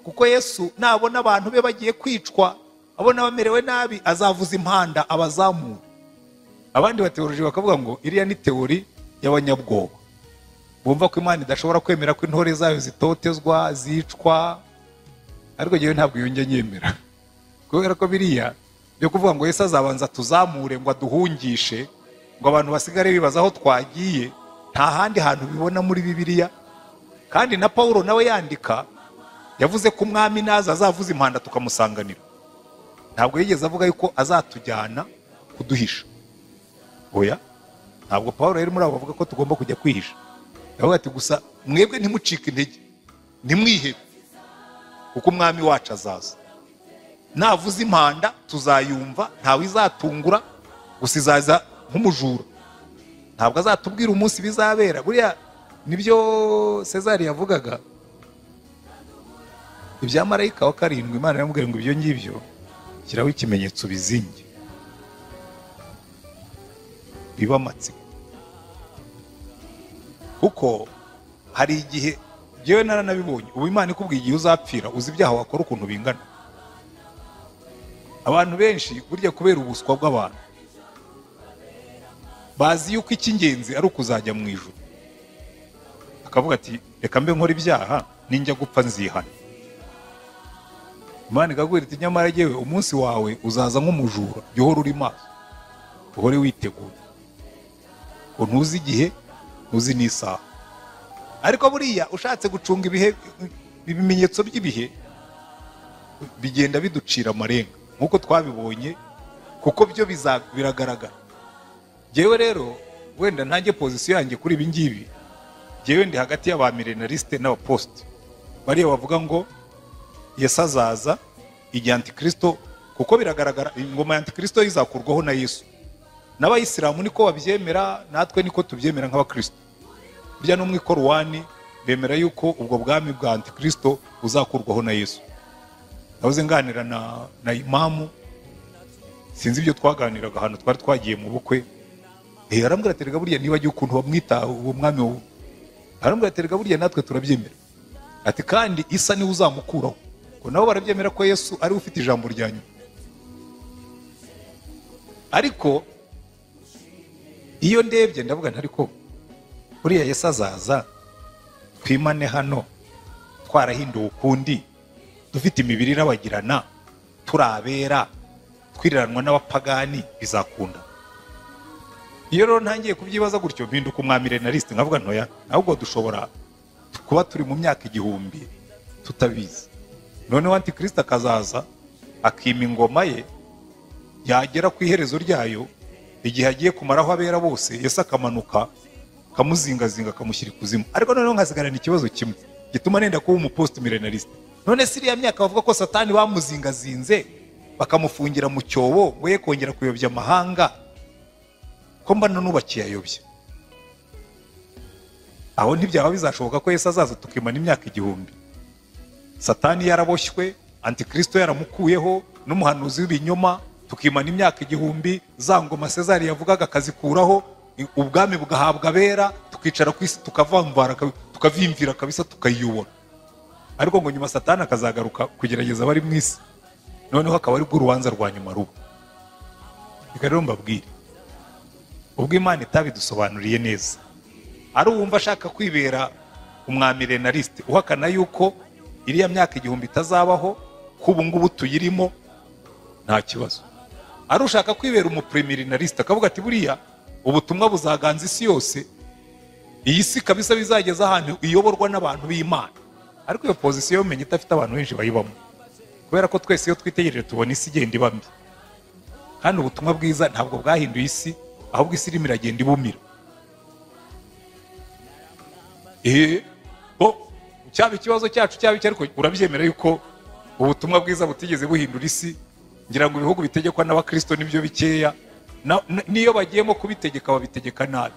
kuko Yesu nabona abantu be bagiye kwicwa, abona bamerewe nabi, azavuza impanda abazamura. Abandi bateolojiye bakavuga ngo iriya ni teori y'abanyabwoba, bumva ko Imana idashobora kwemera ko intore zayo zitotezwa, zicwa. Ariko jewe ntabwo yonge nyemera, kubera ko biriya byo kuvuga ngo Yesu azabanza tuzamure ngo aduhungishe ngo abantu basigare bibaza aho twagiye, nta handi hantu bibona muri Bibiliya. Kandi na Paulo nawe yandika yavuze ko umwami naza azavuza impanda tukamusanganira. Ntabwo yigeze avuga yuko azatujyana kuduhisha. oya, ntabwo Pawulo yari muri abo bavuga ko tugomba kujya kwihisha. Yavuga ati gusa mwebwe ntimucike intege, ntimwihebe, kuko umwami wacu azaza. Navuze impanda tuzayumva, ntawe izatungura, gusa izaza nk'umujura. Ntabwo azatubwira umunsi bizabera. Buriya nibyo Sezari yavugaga, ibya marayika wa karindwi Imana yamubwiye ngo ibyo ngibyo shyiraho ikimenyetso bizinge, biba amatsiko. Kuko hari igihe yewe naranabibonye, ubu Imana ikubwiye igihe uzapfira, uzi ibyaha wakora ukuntu bingana. Abantu benshi burya kubera ubuswa bw'abantu bazi yuko icy'ingenzi ari ukuzajya mu ijuru, akavuga ati reka mbe nkora ibyaha, ninjya gupfa nzihana. Imana ikakubwira iti nyamara yewe umunsi wawe uzaza nk'umujura, jya uhora uri maso, uhore witeguye, ngo ntuzi igihe, ntuzi n'isaha. Ariko buriya ushatse gucunga ibihe, ibimenyetso by'ibihe bigenda biducira amarenga nk'uko twabibonye, kuko byo biragaragara. Jewe rero wenda ntange pozisiyo yanjye kuri ibi ngibi, jewe ndi hagati y'abamilenariste n'abapost bariya bavuga ngo Yesu azaza igihe Antikristo, kuko biragaragara ingoma ya Antikristo izakurwaho na Yesu. N'abayisilamu niko babyemera, natwe niko tubyemera nk'abakristo. Burya no mu Korowani bemera yuko ubwo bwami bwa Antikristo buzakurwaho na Yesu. Nahoze nganira na imamu, sinzi ibyo twaganiraga hano, twari twagiye mu bukwe. Arambwira ati rega burya niba agiye ukuntu bamwita uwo mwami wowe, arambwira ati rega burya natwe turabyemera, ati kandi Isa niwe uzamukuraho, ngo nabo barabyemera ko Yesu ari ufite ijambo rya nyuma. Ariko iyo ndebye ndavuga nti ariko buriya Yesu azaza twimane hano twarahinduwe ukundi, dufite imibiri irabagirana, turabera, twiriranwa n'abapagani, bizakunda. Iyo rero ntangiye kubyibaza gutyo mpinduka umwamilenariste, nkavuga ntoya, ahubwo dushobora kuba turi mu myaka 1000 tutabizi. Noneho Antikristo akazaza akima ingoma ye, yagera ku iherezo ryayo, igihe agiye kumaraho abera bose, Yesu akamanuka kamuzingazinga kamushyira ikuzimu. Ariko noneho nkasigarana ikibazo kimwe gituma nenda kuba umupost milenariste. None siriya myaka bavuga ko Satani bamuzingazinze bakamufungira mu cyobo ngo ye kongera kuyobya amahanga, ko mbana nubakiye ayobya. Aho ntibyaba bizashoboka ko Yesu azaza tukimana imyaka 1000. Satani yaraboshywe, Antikristo yaramukuyeho, n'umuhanuzi w'ibinyoma, tukimana imyaka 1000, za ngoma Sezari yavugaga akazikuraho, ubwami bugahabwa abera, tukicara ku isi tukavambara, tukavimvira kabisa, tukayiyobora. Ariko ngo nyuma Satani akazagaruka kugerageza bari mu isi, noneho akaba ari urubanza rwa nyuma ruba. Rero mbabwire, ubwo Imana itabidusobanuriye neza, ari uwumva ashaka kwibera umwamilenariste uhakana yuko iriya myaka 1000 itazabaho, kubu ngubu tuyirimo, nta kibazo. Ari ushaka kwibera umupremilinariste akavuga ati buriya ubutumwa buzaganza isi yose, iyi si kabisa bizageza ahantu iyoborwa n'abantu b'Imana. Ariko iyo position yo menye itafite abantu benshi bayibamo, kubera ko twese iyo twitegereje tubona isi igenda iba mbi, kandi ubutumwa bwiza ntabwo bwahinduye isi, ahubwo isi irimo iragenda ibumira. Cyaba ikibazo cyacu cyaba icyo, ariko urabyemera yuko ubutumwa bwiza butigeze buhindura isi. Ngira ngo ibihugu bitegekwa n'abakristo nibyo bikeya, niyo bagiyemo kubitegeka babitegeka nabi.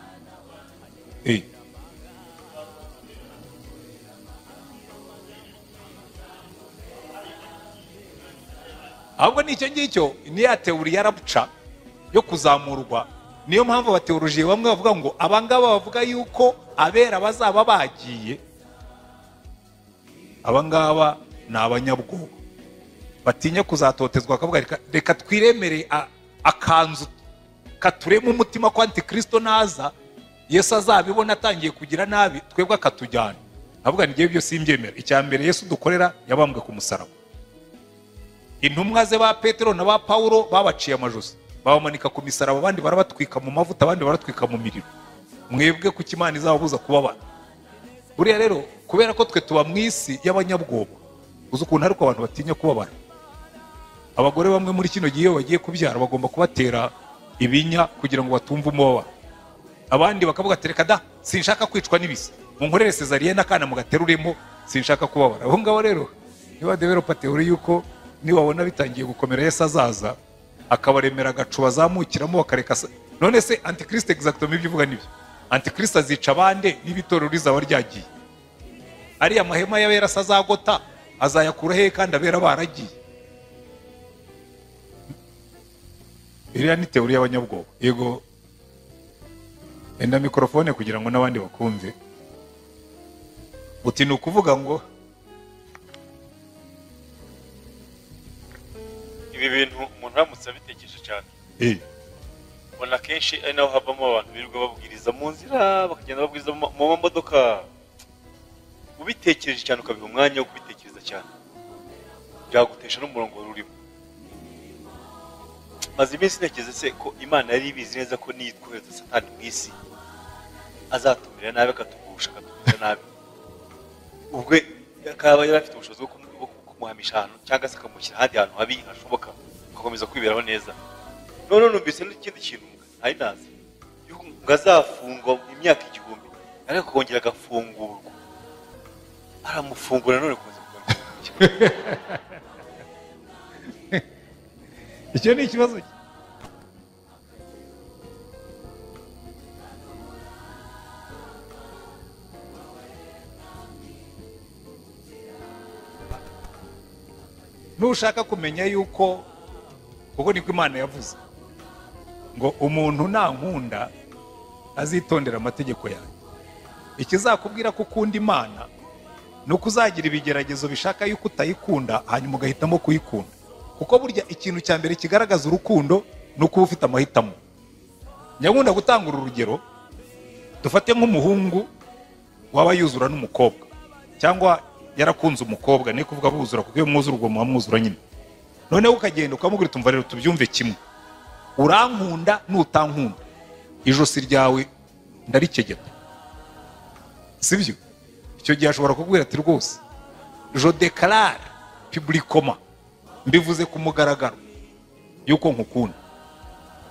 Ahubwo nicyo ngicyo ni ya teori yarabuca yo kuzamurwa. Niyo mpamvu abateolojiye bamwe bavuga ngo abangaba bavuga yuko abera bazaba bagiye, abangaba ni abanyabwoba batinya kuzatotezwa, akavuga reka twiremere akanzu katurema umutima ko Antikristo naza Yesu azabibona atangiye kugira nabi, twebwe akatujyana. Avuga ngiye byo simbyemera. Icyambere Yesu dukorera yabambwe ku musaraba. Intumwa ze ba Petero na ba Paulo babaciye amajosi, babamanika ku misaraba, abandi barabatwika mu mavuta, abandi baratwika mu miriro. Mwebwe ku Imana izababuza kubabana. Buriya rero kubera ko twe tuba mu isi y'abanyabwoba, uzi ukuntu ariko abantu batinya kubabana. Abagore bamwe muri kino gihe bagiye kubyara bagomba kubatera ibinya kugira ngo batumve umubabaro. Abandi bakavuga ati reka da sinshaka kwicwa n'ibisi, munkorere cesarienne akana mugateruremo, sinshaka kubabara. Aho ngabo rero niba developa teori yuko niwabona bitangiye gukomera Yesu azaza akabaremera agacu bazamukiramo bakareka. None se antikrist exactement ibyo uvuga nibyo? Antikrist azica abande n'ibitorero rizaba ryagiye. Ariya mahema y'abera azagota azayakura he kandi abera baragiye? Iriya ni teori y'abanyabwoba. Yego, enda mikrofone kugira ngo n'abandi bakumve. Uti ni ukuvuga ngo ibi bintu umuntu aramutse abitekereje cyane, ubona kenshi ari naho havamo abantu birirwa babwiriza mu nzira, bakagenda babwiriza mu mamodoka. Ubitekereje cyane ukabiha umwanya wo kubitekereza cyane, byagutesha n'umurongo rurimo. Maze iminsi ntekereza se ko Imana yari ibizi neza ko nitwohereza Satani mu isi azatumira nabi, akatugusha, akatumira nabi. Ubwo akaba yari afite ubushobozi bwo kumuhamisha ahantu cyangwa se akamushyira ahandi hantu habi hashoboka, agakomeza kwiberaho neza. None numvise n'ikindi kintu ntari nazi, ngo azafungwa imyaka 1000 ariko kongera agafungurwa. Aramufungura none kuza kugaruka. icyo ni ikibazo. Nushaka kumenya yuko kuko niko Imana yavuze ngo umuntu nankunda azitondera amategeko yanjye. Ikizakubwira ko ukunda Imana nuko uzagira ibigeragezo bishaka yuko utayikunda hanyuma ugahitamo kuyikunda. Kuko burya ikintu cya mbere kigaragaza urukundo nuko ufite amahitamo. Nyakunda gutanga urugero, dufate nk'umuhungu waba yuzura n'umukobwa cyangwa yarakunze umukobwa, ni kuvuga buzura kuko iyo mwuzura ubwo mwuzura nyine. None ukagenda ukamubwira tumva rero tubyumve kimwe, urankunda nutankunda ijosi ryawe ndarikegeta, sibyo? Icyo gihe ashobora kukubwira ati rwose je déclare publiquement, mbivuze ku mugaragaro yuko nkukunda,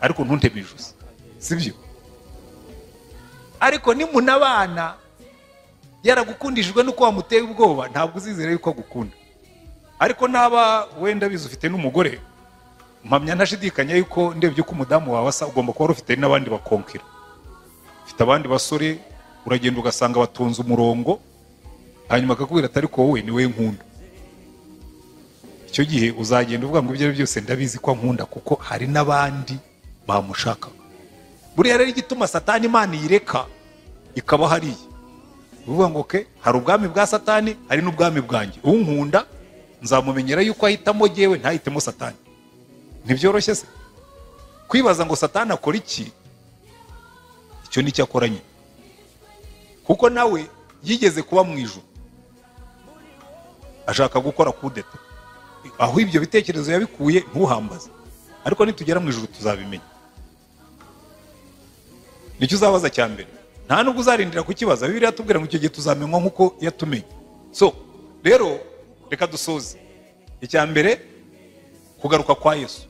ariko ntunteme ijosi, sibyo? Ariko ni munabana yaragukundishijwe nuko wamuteye ubwoba, ntabwo uzizera yuko agukunda. Ariko naba wenda bizo ufite n'umugore, mpamya ntashidikanya yuko ndebye uko umudamu wawe asa ugomba kuba ufite n'abandi bakonkira. Ufite abandi basore uragenda ugasanga batunze umurongo, hanyuma akakubwira ati ariko wowe ni we nkunda. Icyo gihe uzagenda uvuga ngo ibyo byose ndabizi ko nkunda kuko hari n'abandi bamushaka. Buriya rero igituma Satani Imana yireka ikaba hariya, uvuga ngo ke hari ubwami bwa Satani hari n'ubwami bwanjye. Unkunda nzamumenyera yuko ahitamo jewe ntahitemo Satani. Ntibyoroshye se kwibaza ngo Satani akora iki? Icyo ni cyo akoranye, kuko nawe yigeze kuba mu ijuru ashaka gukora kudeta. Aho ibyo bitekerezo yabikuye ntuhambaze, ariko nitugera mu ijuru tuzabimenya. Nicyo uzabaza cya mbere, nta nubwo uzarindira kukibaza. Bibiliya yatubwira ngo icyo gihe tuzamenywa nk'uko yatumenye. So rero reka dusoze. Icya mbere kugaruka kwa Yesu,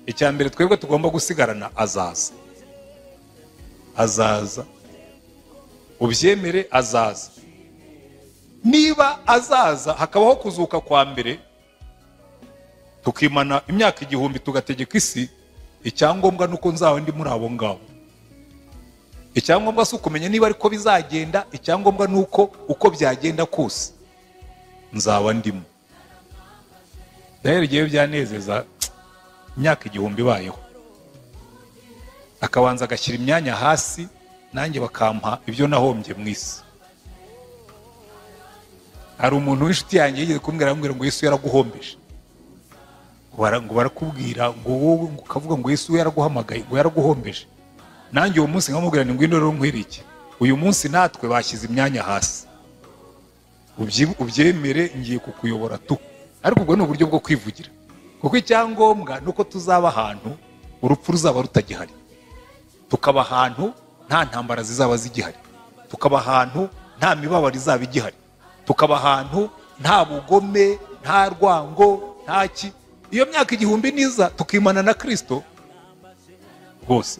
icya mbere twebwe tugomba gusigarana azaza. Azaza, ubyemere azaza. Niba azaza hakabaho kuzuka kwa mbere, tukimana imyaka 1000 tugategeka isi, icyangombwa nuko nzaho ndi muri abo ngabo. Icyangombwa si ukumenya niba ariko bizagenda, icyangombwa nuko uko byagenda kose nzaba ndimo. Rero igihe byanezeza imyaka 1000 ibayeho, akabanza agashyira imyanya hasi, nanjye bakampa ibyo nahombye mu isi. Hari umuntu w'inshuti yanjye yigeze kumbwira ngo Yesu yaraguhombeje. Ngo barakubwira ngo wowe ukavuga ngo Yesu yaraguhamagaye, ngo yaraguhombeje. Nanjye uwo munsi nkamubwira ngo ngwino rero nkwirike, uyu munsi natwe bashyize imyanya hasi, ubyemere ngiye kukuyobora tu. Ariko ubwo ni uburyo bwo kwivugira, kuko icyangombwa nuko tuzaba ahantu urupfu ruzaba rutagihari, tukaba ahantu nta ntambara zizaba zigihari, tukaba ahantu nta mibabaro izaba igihari, tukaba ahantu nta bugome, nta rwango, ntaki. Iyo myaka 1000 niza tukimana na Kristo, rwose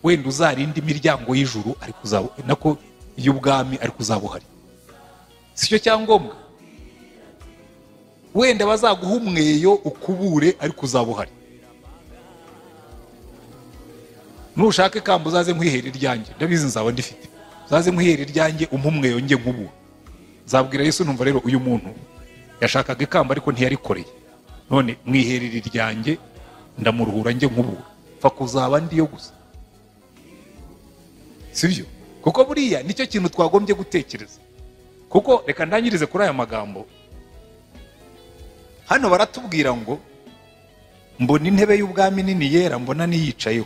wenda uzarinda imiryango y'ijuru ariko uzaba nako y'ubwami ariko uzaba uhari, sicyo cyangombwa. Wenda bazaguha umweyo ukubure ariko uzaba uhari. Nushaka ikamba uzaze nkwihera iryanjye, ndabizi nzaba ndifite, uzaze nkwihera iryanjye umpe umweyo njye nkubura. Nzabwira Yesu numva rero uyu muntu yashakaga ikamba ariko ntiyarikoreye, none mwiherera iryanjye ndamuruhura njye nkubura, pfa kuzaba ndiyo gusa. Sibyo? Kuko buriya nicyo kintu twagombye gutekereza. Kuko reka ndangirize kuri aya magambo. Hano baratubwira ngo mbona intebe y'ubwami nini yera mbona niyicayeho,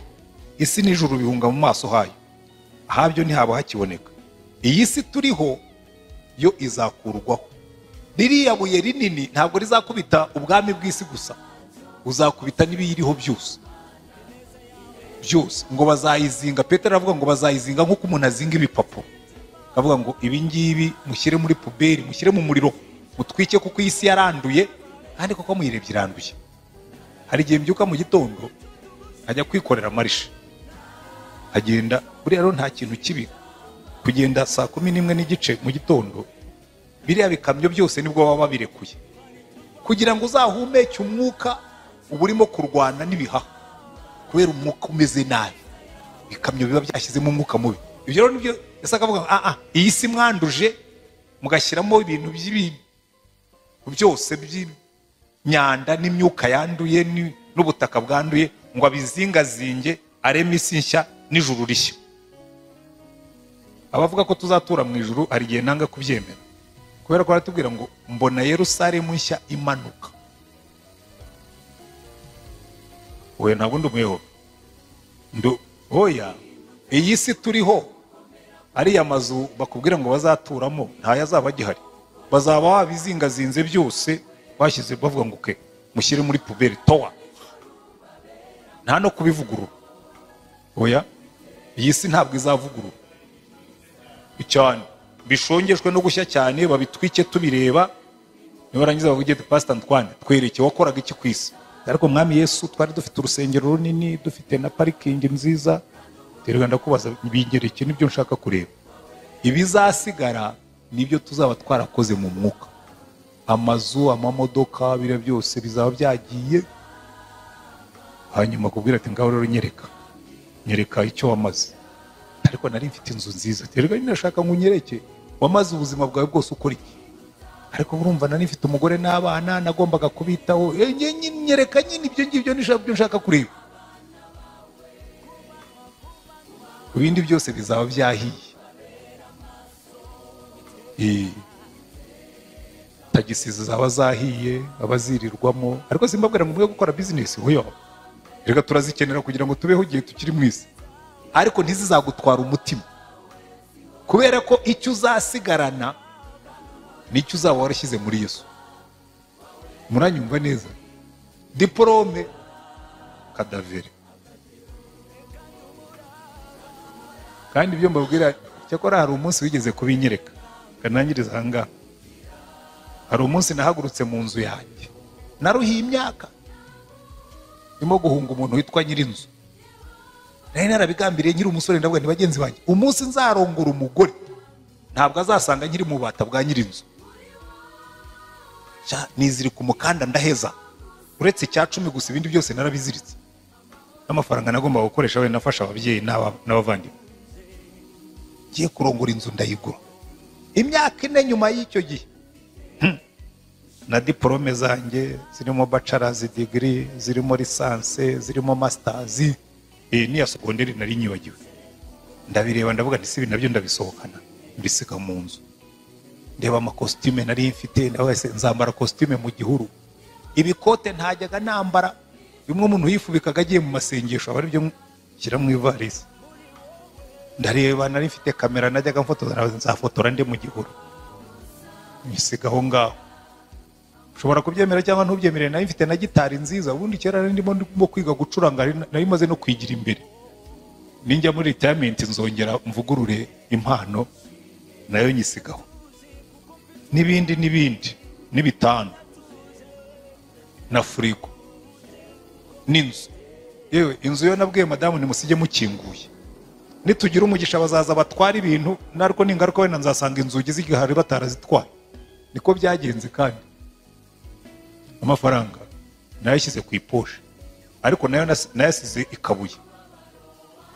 isi n'ijuru bihunga mu maso hayo, ahabyo ntihaba hakiboneka. Iyi si turiho yo izakurwaho. Ririya buye rinini ntabwo rizakubita ubwami bw'isi gusa, uzakubita n'ibiyiriho byose byose. Ngo bazayizinga, Petero aravuga ngo bazayizinga nk'uko umuntu azinga ibipapuro. Avuga ngo ibi ngibi mushyire muri puberi, mushyire mu muriro, mutwike kuko iyi si yaranduye, kandi koko muyirebye iranduye. Hari igihe mbyuka mu gitondo ajya kwikorera marishe, agenda buriya rero nta kintu kibi kugenda saa 11:15 mu gitondo, biriya bikamyo byose nibwo baba babirekuye kugira ngo uzahumeke umwuka uba urimo kurwana n'ibihaha, kubera umwuka umeze nabi, bikamyo biba byashyizemo umwuka mubi. Ibyo rero nibyo Yesu akavuga iyi si mwanduje mugashyiramo ibintu byose by'imyanda n'imyuka yanduye n'ubutaka bwanduye, ngo abizingazinge areme isi nshya n'ijuru rishya. Abavuga ko tuzatura mu ijuru hari igihe nanga kubyemera, kubera ko baratubwira ngo mbona Yerusalemu nshya imanuka. Oya, ntabwo ndi umuyehova, oya, iyi si turiho ariya mazu bakubwira ngo bazaturamo ntayo azaba agihari, bazaba wabizingazinze byose bashyize bavuga ngo ke mushyire muri puberi towa, nta no kubivugurura. Oya, iyi si ntabwo izavugurura cyane, bishongeshwe no gushya cyane, babitwike tubireba, nibarangiza bavuge ati Pastor Antoine twereke wakoraga iki ku isi. Ariko Mwami Yesu twari dufite urusengero runini, dufite na parikingi nziza, terwa ndakubaza bingereke nibyo nshaka kureba. Ibizasigara nibyo tuzaba twarakoze mu mwuka, amazu, amamodoka, bira byose bizaba byagiye. Hanyuma kubwira ati ngaho rero nyereka icyo wamaze. Ariko nari mfite inzu nziza, terwa nashaka ngo unyereke wamaze ubuzima bwawe bwose ukora iki. Ariko urumva nari mfite umugore n'abana nagombaga kubitaho, nyereka nyine ibyo ngibyo nibyo nshaka kureba. Ibindi byose bizaba byahiye. Tagisi zaba zahiye, abazirirwamo. Ariko simbabwira ngo mwe gukora business hoyo, reka turazikenera kugira ngo tubeho igihe tukiri mu isi, ariko ntizizagutwara umutima, kubera ko icyo uzasigarana nicyo uzaba warashyize muri Yesu. Muranyumva neza? Diplome kadavere. Kandi ibyo mbabwira cyakora hari umunsi wigeze kubinyereka, kanangiriza ahangaha. Hari umunsi nahagurutse mu nzu yanjye, naruhiye imyaka ndimo guhunga umuntu witwa Nyirinzu. Nari narabigambiriye nyiri umusore, ndavuga nti bagenzi banjye umunsi nzarongora umugore ntabwo azasanga nyiri mu bata bwa Nyirinzu. Niziri ku mukanda ndaheza, uretse icya 10 gusa ibindi byose narabiziritse. N'amafaranga nagomba gukoresha we nafasha ababyeyi n'abavandimwe. Giye kurongora inzu ndayigura. Imyaka 4 nyuma y'icyo gihe na diplome zanjye zirimo bachelor's degree, zirimo lisanse, zirimo masters, niya secondary nari nyibagiwe. Ndabireba ndavuga nti sibi nabyo ndabisohokana mbisiga mu nzu. Ndeba amakositime nari mfite, ndavuga nzambara kositime mu gihuru. Ibikote ntajyaga nambara, bimwe umuntu yifubikaga agiye mu masengesho, abari byo shyira mu ivarisi. Ndareba nari mfite kamera najyaga mfotora, nzafotora nde mu gihuru nyisigaho ngaho. Ushobora kubyemera cyangwa ntubyemere, nari mfite na gitari nziza. Ubundi kera ndimo kwiga gucuranga, nari maze no kwigira imbere. Ninjya muri retirement nzongera mvugurure impano nayo nyisigaho. N'ibindi n'ibitanda na furigo n'inzu yewe inzu yo nabwiye madamu nimusige mukinguye, nitugira umugisha bazaza batwara ibintu, nariko ningaruka wenda nzasanga inzugi zigihari batarazitwaye. Niko byagenze. Kandi amafaranga nayashyize ku iposhe, ariko nayo nayasize ikabuye.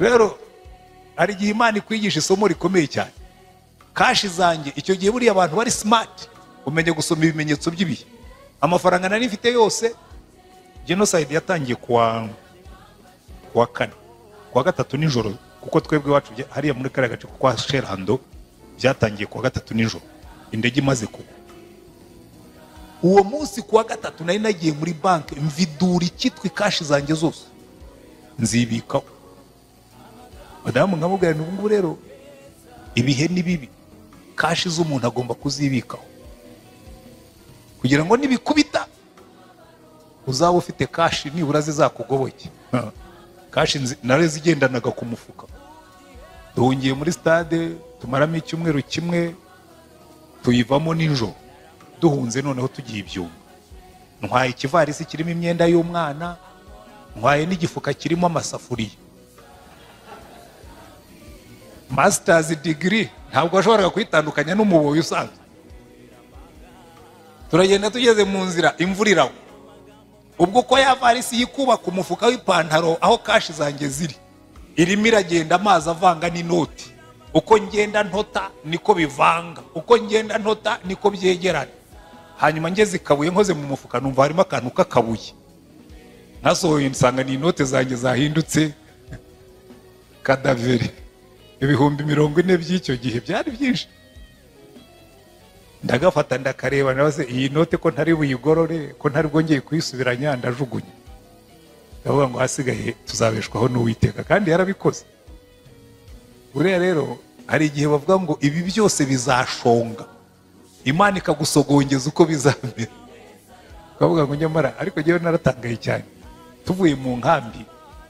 Rero hari igihe Imana ikwigisha isomo rikomeye cyane. Kashi zanjye icyo gihe buriya abantu bari smart, umenye gusoma ibimenyetso by'ibihe. Amafaranga nari mfite yose, genocide yatangiye kuwa kane, kuwa gatatu nijoro, kuko twebwe iwacu hariya muri kariya gace kwa Sherando byatangiye kuwa gatatu nijoro, indege imaze kugwa. Uwo munsi kuwa gatatu nari nagiye muri banki mvidura ikitwa kashi zanjye zose nzibikaho. Madamu nkamubwira ubu ngubu rero ibihe ni bibi, kashi z'umuntu agomba kuzibikaho kugira ngo nibikubita uzaba ufite kashi nibura zizakugoboke. Kashi nare zigendanaga ku mufuka. Duhungiye muri stade tumaramo icyumweru kimwe, tuyivamo ninjoro duhunze, noneho tugiye ibyumba. Ntwaye ikivarisi kirimo imyenda y'umwana, ntwaye n'igifuka kirimo amasafuriya. Masters degree ntabwo washoboraga kwitandukanya n'umuboyi usanzwe. Turagenda tugeze mu nzira, imvura iragwa. Ubwo ko ya varisi yikuba ku mufuka w'ipantaro aho kashi zanjye ziri, irimo iragenda amazi avanga n'inoti. Uko ngenda ntota niko bivanga, uko ngenda ntota niko byegerana. Hanyuma ngeze ikabuye nkoze mu mufuka numva harimo akantu k'akabuye. Nasohoye nsanga ni inote zanjye zahindutse kadaveri. Ibihumbi 40 by'icyo gihe byari byinshi. Ndagafata ndakareba, nabaze iyi note ko ntari buyigorore, ko ntari bwongeye kuyisubiranya, ndajugunya. Ndavuga ngo hasigaye tuzabeshwaho n'Uwiteka, kandi yarabikoze. Buriya rero hari igihe bavuga ngo ibi byose bizashonga, Imana ikagusogongeza uko bizamera. Ukavuga ngo nyamara, ariko jewe naratangaye cyane. Tuvuye mu nkambi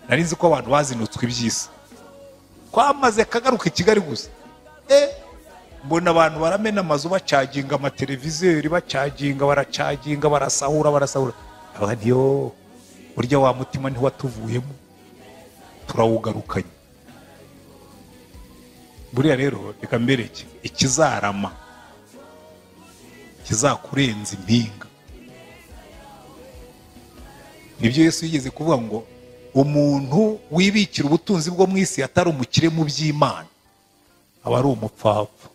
nari nzi ko abantu bazinutswe iby'isi, kwamaze kagaruka i Kigali gusa. Mbona abantu baramena amazu bacaginga amateleviziyo, bacaginga, baracaginga, barasahura. Abandi yo burya wa mutima ntiwatuvuyemo, turawugarukanye. Buriya rero reka mbereke ikizarama kizakurenza impinga. Nibyo Yesu yigeze kuvuga ngo umuntu wibikira ubutunzi bwo mu isi atari umukire mu by'Imana aba ari umupfapfa.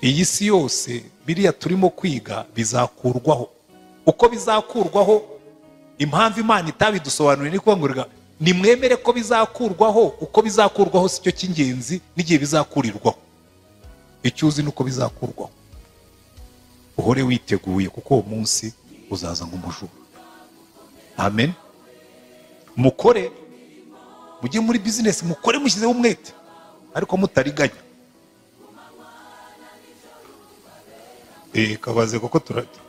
Iyi si yose biriya turimo kwiga bizakurwaho. Uko bizakurwaho, impamvu Imana itabidusobanurira ni kuvuga ngo nimwemere ko bizakurwaho. Uko bizakurwaho si cyo cy'ingenzi, n'igihe bizakurirwaho. Icyo uzi nuko bizakurwaho. Uhore witeguye, kuko uwo munsi uzaza nk'umujura. Amen. Mukore, mujye muri business, mukore mushyizeho umwete, ariko mutariganya. Kabaze koko turati.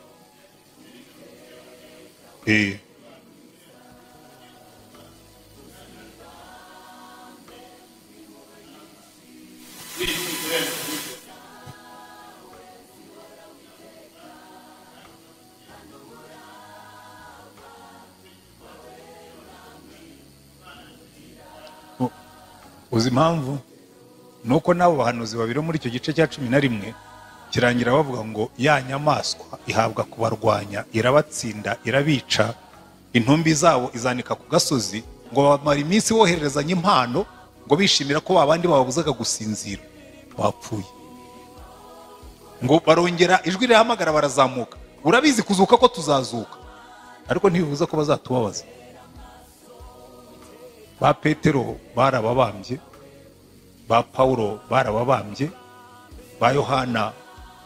Uzi impamvu? Nuko nabo bahanuzi babiri muri icyo gice cya 11 kirangira bavuga ngo ya nyamaswa ihabwa kubarwanya, irabatsinda, irabica, intumbi zabo izanika ku gasozi, ngo bamara iminsi bohererezanya impano, ngo bishimira ko babandi bababuzaga gusinzira bapfuye. Ngo barongera ijwi rihamagara, barazamuka. Urabizi kuzuka ko tuzazuka, ariko ntibivuze ko bazatubabaza. Ba Petero barababambye, ba Paulo barababambye, ba Yohana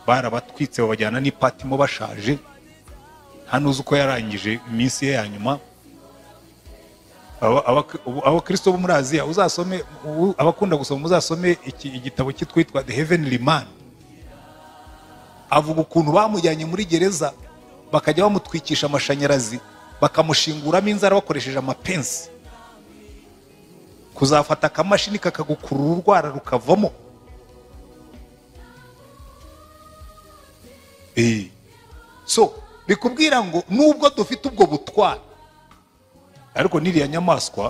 barabatwitse babajyana ni Patimo bashaje. Hanuze uko yarangije iminsi ye ya nyuma. Abo Kristo bo muri Aziya, uzasome, abakunda gusoma muzasome igitabo cyitwa The Heavenly Man. Avuga ukuntu bamujyanye muri gereza, bakajya bamutwikisha amashanyarazi, bakamushinguramo inzara bakoresheje amapensi, kuzafata akamashini kakagukurura urwara rukavamo. So bikubwira ngo nubwo dufite ubwo butwari, ariko n'iriya nyamaswa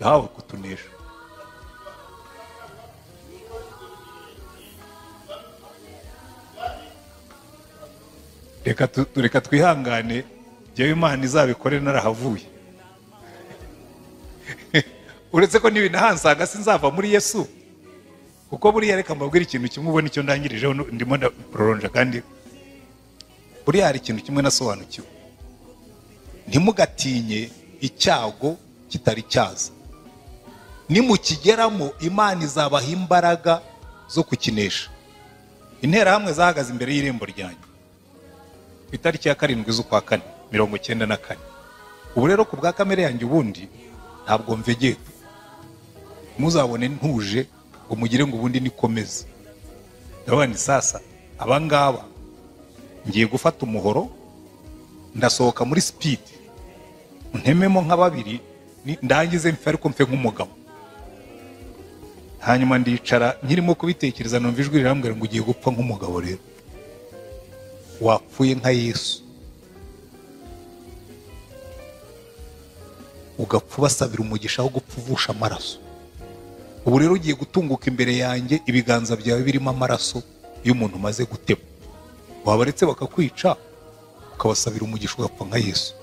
yahawe kutunesha. reka twihangane, jyewe Imana izabikore narahavuye. Uretse ko n'ibinahansanga sinzava muri Yesu, kuko buriya reka mbabwire ikintu kimwe, ubona icyo ndangirijeho ndimo ndaproronja, kandi buriya hari ikintu kimwe nasobanukiwe: ntimugatinye icyago kitari cyaza. Nimukigeramo Imana izabaha imbaraga zo kukinesha. Interahamwe zahagaze imbere y'irembo ryanjye ku itariki ya 7 z'ukwa 4 1994. Ubu rero ku bwa kamere yanjye ubundi ntabwo mvegeye, muzabone ntuje ngo mugire ngo ubundi nikomeze. Ndabona sasa abangaba ngiye gufata umuhoro, ndasohoka muri speed, ntememo nka babiri, ndangize mfe ariko mfe nk'umugabo. Hanyuma ndicara nkirimo kubitekereza, numva ijwi rirambwira ngo ugiye gupfa nk'umugabo. Rero wapfuye nka Yesu, ugapfa basabira umugisha wo gupfa uvusha amaraso. Ubu rero ugiye gutunguka imbere yanjye, ibiganza byawe birimo amaraso y'umuntu umaze gutema. Wabaretse bakakwica, ukabasabira umugisha ugapfa nka Yesu.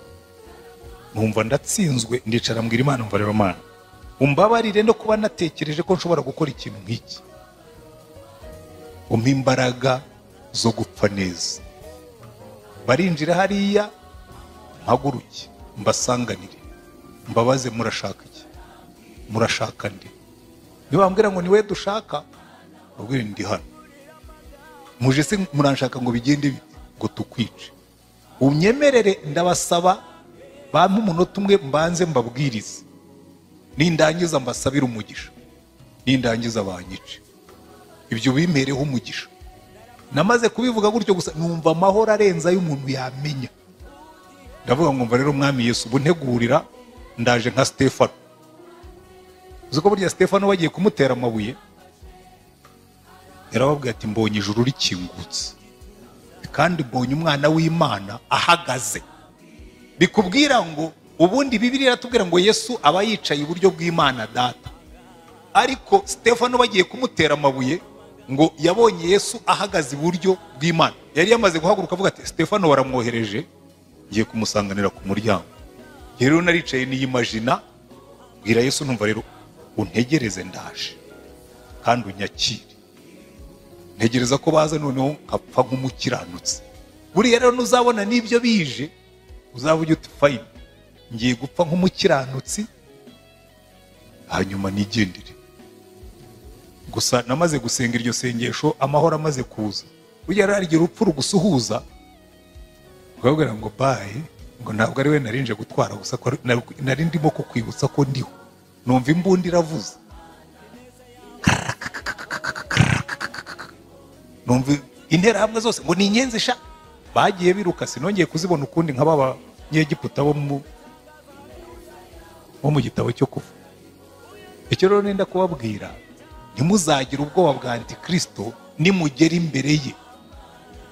Numva ndatsinzwe, ndicara mbwira Imana, umva rero Mana, umbabarire no kuba natekereje ko nshobora gukora ikintu nk'iki. Umpa imbaraga zo gupfa neza. Barinjira hariya, mpaguruke mbasanganire, mbabaze murashaka iki, murashaka ndi. Nibambwira ngo niwe dushaka, babwire ndi hano. Muje se muranshaka ngo bigende bite? Ngo tukwice. Unyemerere ndabasaba bampa umunota umwe mbanze mbabwirize, nindangiza mbasabira umugisha, nindangiza banyice. Ibyo bimereho umugisha. Namaze kubivuga gutyo gusa numva amahoro arenza y'umuntu yamenya. Ndavuga ngo mva rero Mwami Yesu, ubu ntegurira ndaje nka Stefano. Uziko burya Stefano bagiye kumutera amabuye, yarababwiye ati mbonye ijuru rikingutse kandi mbonye umwana w'Imana ahagaze. Bikubwira ngo ubundi Bibiliya iratubwira ngo Yesu aba yicaye iburyo bw'Imana Data, ariko Stefano bagiye kumutera amabuye ngo yabonye Yesu ahagaze iburyo bw'Imana. Yari yamaze guhaguruka avuga ati Stefano waramwohereje, ngiye kumusanganira ku muryango. Rero naricaye niyimagina, bwira Yesu numva rero untegereze ndaje kandi unyakire. Ntegereza ko baza noneho nkapfa nk'umukiranutsi. Buriya rero nuzabona n'ibyo bije, uzavuga uti fine, ngiye gupfa nk'umukiranutsi hanyuma nigendere. Gusa namaze gusenga iryo sengesho, amahoro amaze kuza. Burya rero igihe urupfu rugusuhuza, ukabwira ngo bye, ngo ntabwo ari we narinje gutwara gusa, nari ndimo kukwibutsa ko ndiho. Numva imbundi iravuze, numva interahamwe zose ngo ni inyenzi sha, bagiye biruka, sinongeye kuzibona ukundi nk'ababa Nyegiputa bo mu gitabo cyo kuva. Icyo rero nenda kubabwira, ntimuzagira ubwoba bwa Antikristo. Nimugera imbere ye,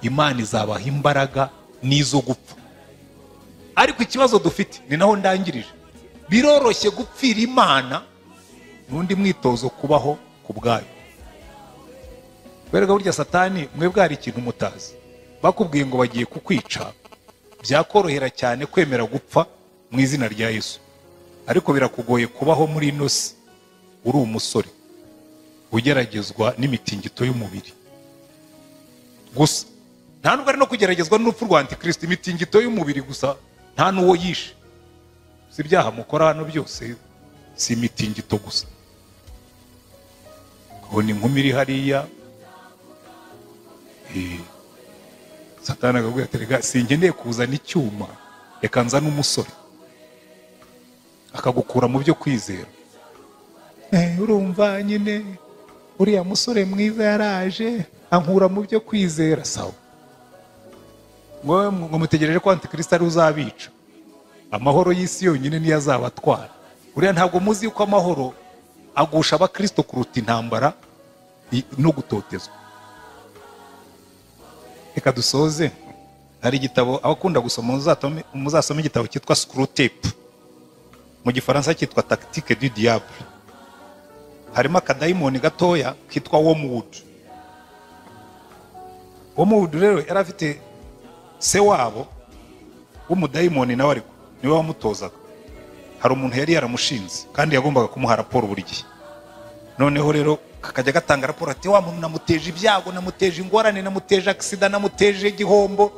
Imana izabaha imbaraga n'izo gupfa. Ariko ikibazo dufite ni naho ndangirije, biroroshye gupfira Imana n'undi mwitozo kubaho ku bwayo. Berega burya Satani mwebwe hari ikintu mutazi. Bakubwiye ngo bagiye kukwica, byakorohera cyane kwemera gupfa mu izina rya Yesu, ariko birakugoye kubaho muri ino si uri umusore ugeragezwa n'imitingito y'umubiri gusa. Nta nubwo ari no kugeragezwa n'urupfu rwa Antikristo, imitingito y'umubiri gusa, nta n'uwo yishe. Si ibyaha mukora hano byose si imitingito gusa. Kubona inkumi iri hariya, Satani akabwira ati rega sinkeneye kuzana icyuma, reka nzane umusore akagukura mu byo kwizera. Urumva nyine uriya musore mwiza yaraje ankura mu byo kwizera. Sawa, ngo mutegereje ko Antikristo ari uzabica. Amahoro y'isi yonyine niyo azabatwara. Uriya ntabwo muzi yuko amahoro agusha abakristo kuruta intambara no gutotezwa. Reka dusoze. Hari igitabo abakunda gusoma, muzasoma igitabo cyitwa Screwtape. mu gifaransa cyitwa tactique du diable. Harimo akadayimoni gatoya kitwa wormwood. Wormwood rero yari afite se wabo w'umudayimoni nawe ariko niwe wamutozaga. Hari umuntu yari yaramushinze kandi yagombaga kumuha raporo buri gihe. Noneho rero kakajya gatanga raporo ati wa muntu namuteje ibyago, namuteje ingorane, namuteje accident, namuteje igihombo.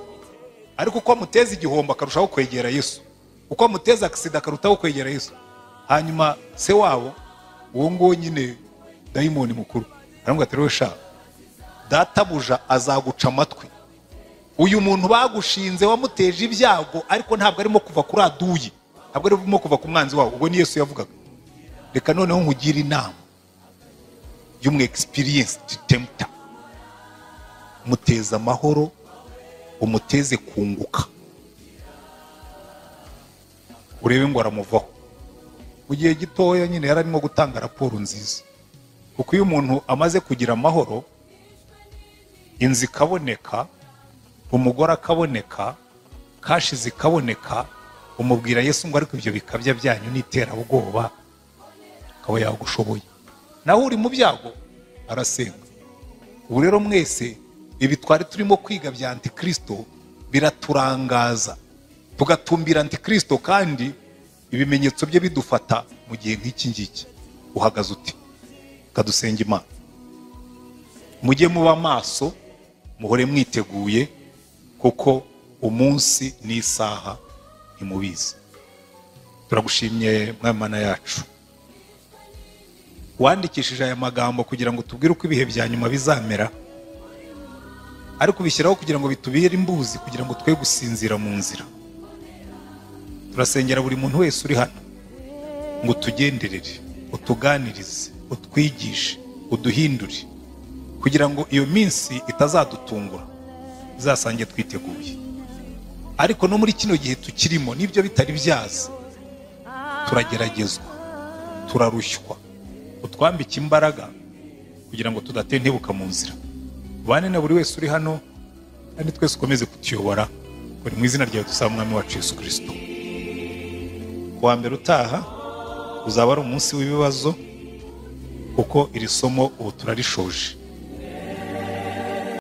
Ariko uko amuteza igihombo akarushaho kwegera Yesu, uko amuteza accident akarutaho kwegera Yesu. Hanyuma se wabo uwo ngo nyine dayimoni mukuru aramubwira ati rero sha databuja azaguca amatwi. Uyu muntu bagushinze wamuteje ibyago ariko ntabwo arimo kuva kuri aduyi, ntabwo arimo kuva ku mwanzi wawe. Ubwo ni Yesu yavugaga. Reka noneho nkugira inama y'umu experienced tempter. Muteza amahoro, umuteze kunguka, urebe ngo aramuvaho. Mu gihe gitoya nyine yari arimo gutanga raporo nziza, kuko iyo umuntu amaze kugira amahoro, inzu ikaboneka, umugore akaboneka, kashi zikaboneka, umubwira Yesu ngo ariko ibyo bikabya byanyu n'iterabwoba akaba yagushoboye. Naho uri mu byago arasenga. Ubu rero mwese ibi twari turimo kwiga bya Antikristo biraturangaza, tugatumbira Antikristo, kandi ibimenyetso bye bidufata mu gihe nk'iki ngiki. Uhagaze uti kadusenga Imana. Mujye muba maso, muhore mwiteguye, kuko umunsi n'isaha ntimubizi. Turagushimye Mana yacu, wandikishije aya magambo kugira ngo tubwire uko ibihe bya nyuma bizamera, ariko bishyiraho kugira ngo bitubere imbuzi, kugira ngo twe gusinzira mu nzira. Turasengera buri muntu wese uri hano ngo tugenderere, utuganirize, utwigishe, uduhindure, kugira ngo iyo minsi itazadutungura, izasange twiteguye. Ariko no muri kino gihe tukirimo nibyo bitari byaza, turageragezwa, turarushywa, utwambike imbaraga kugira ngo tudatentebuka mu nzira. Bane na buri wese uri hano, kandi twese ukomeze kutuyobora, buri mu izina ryawe dusaba Umwami wacu Yesu Kristo. Kuwa mbere utaha uzaba ari umunsi w'ibibazo, kuko iri somo ubu turarishoje.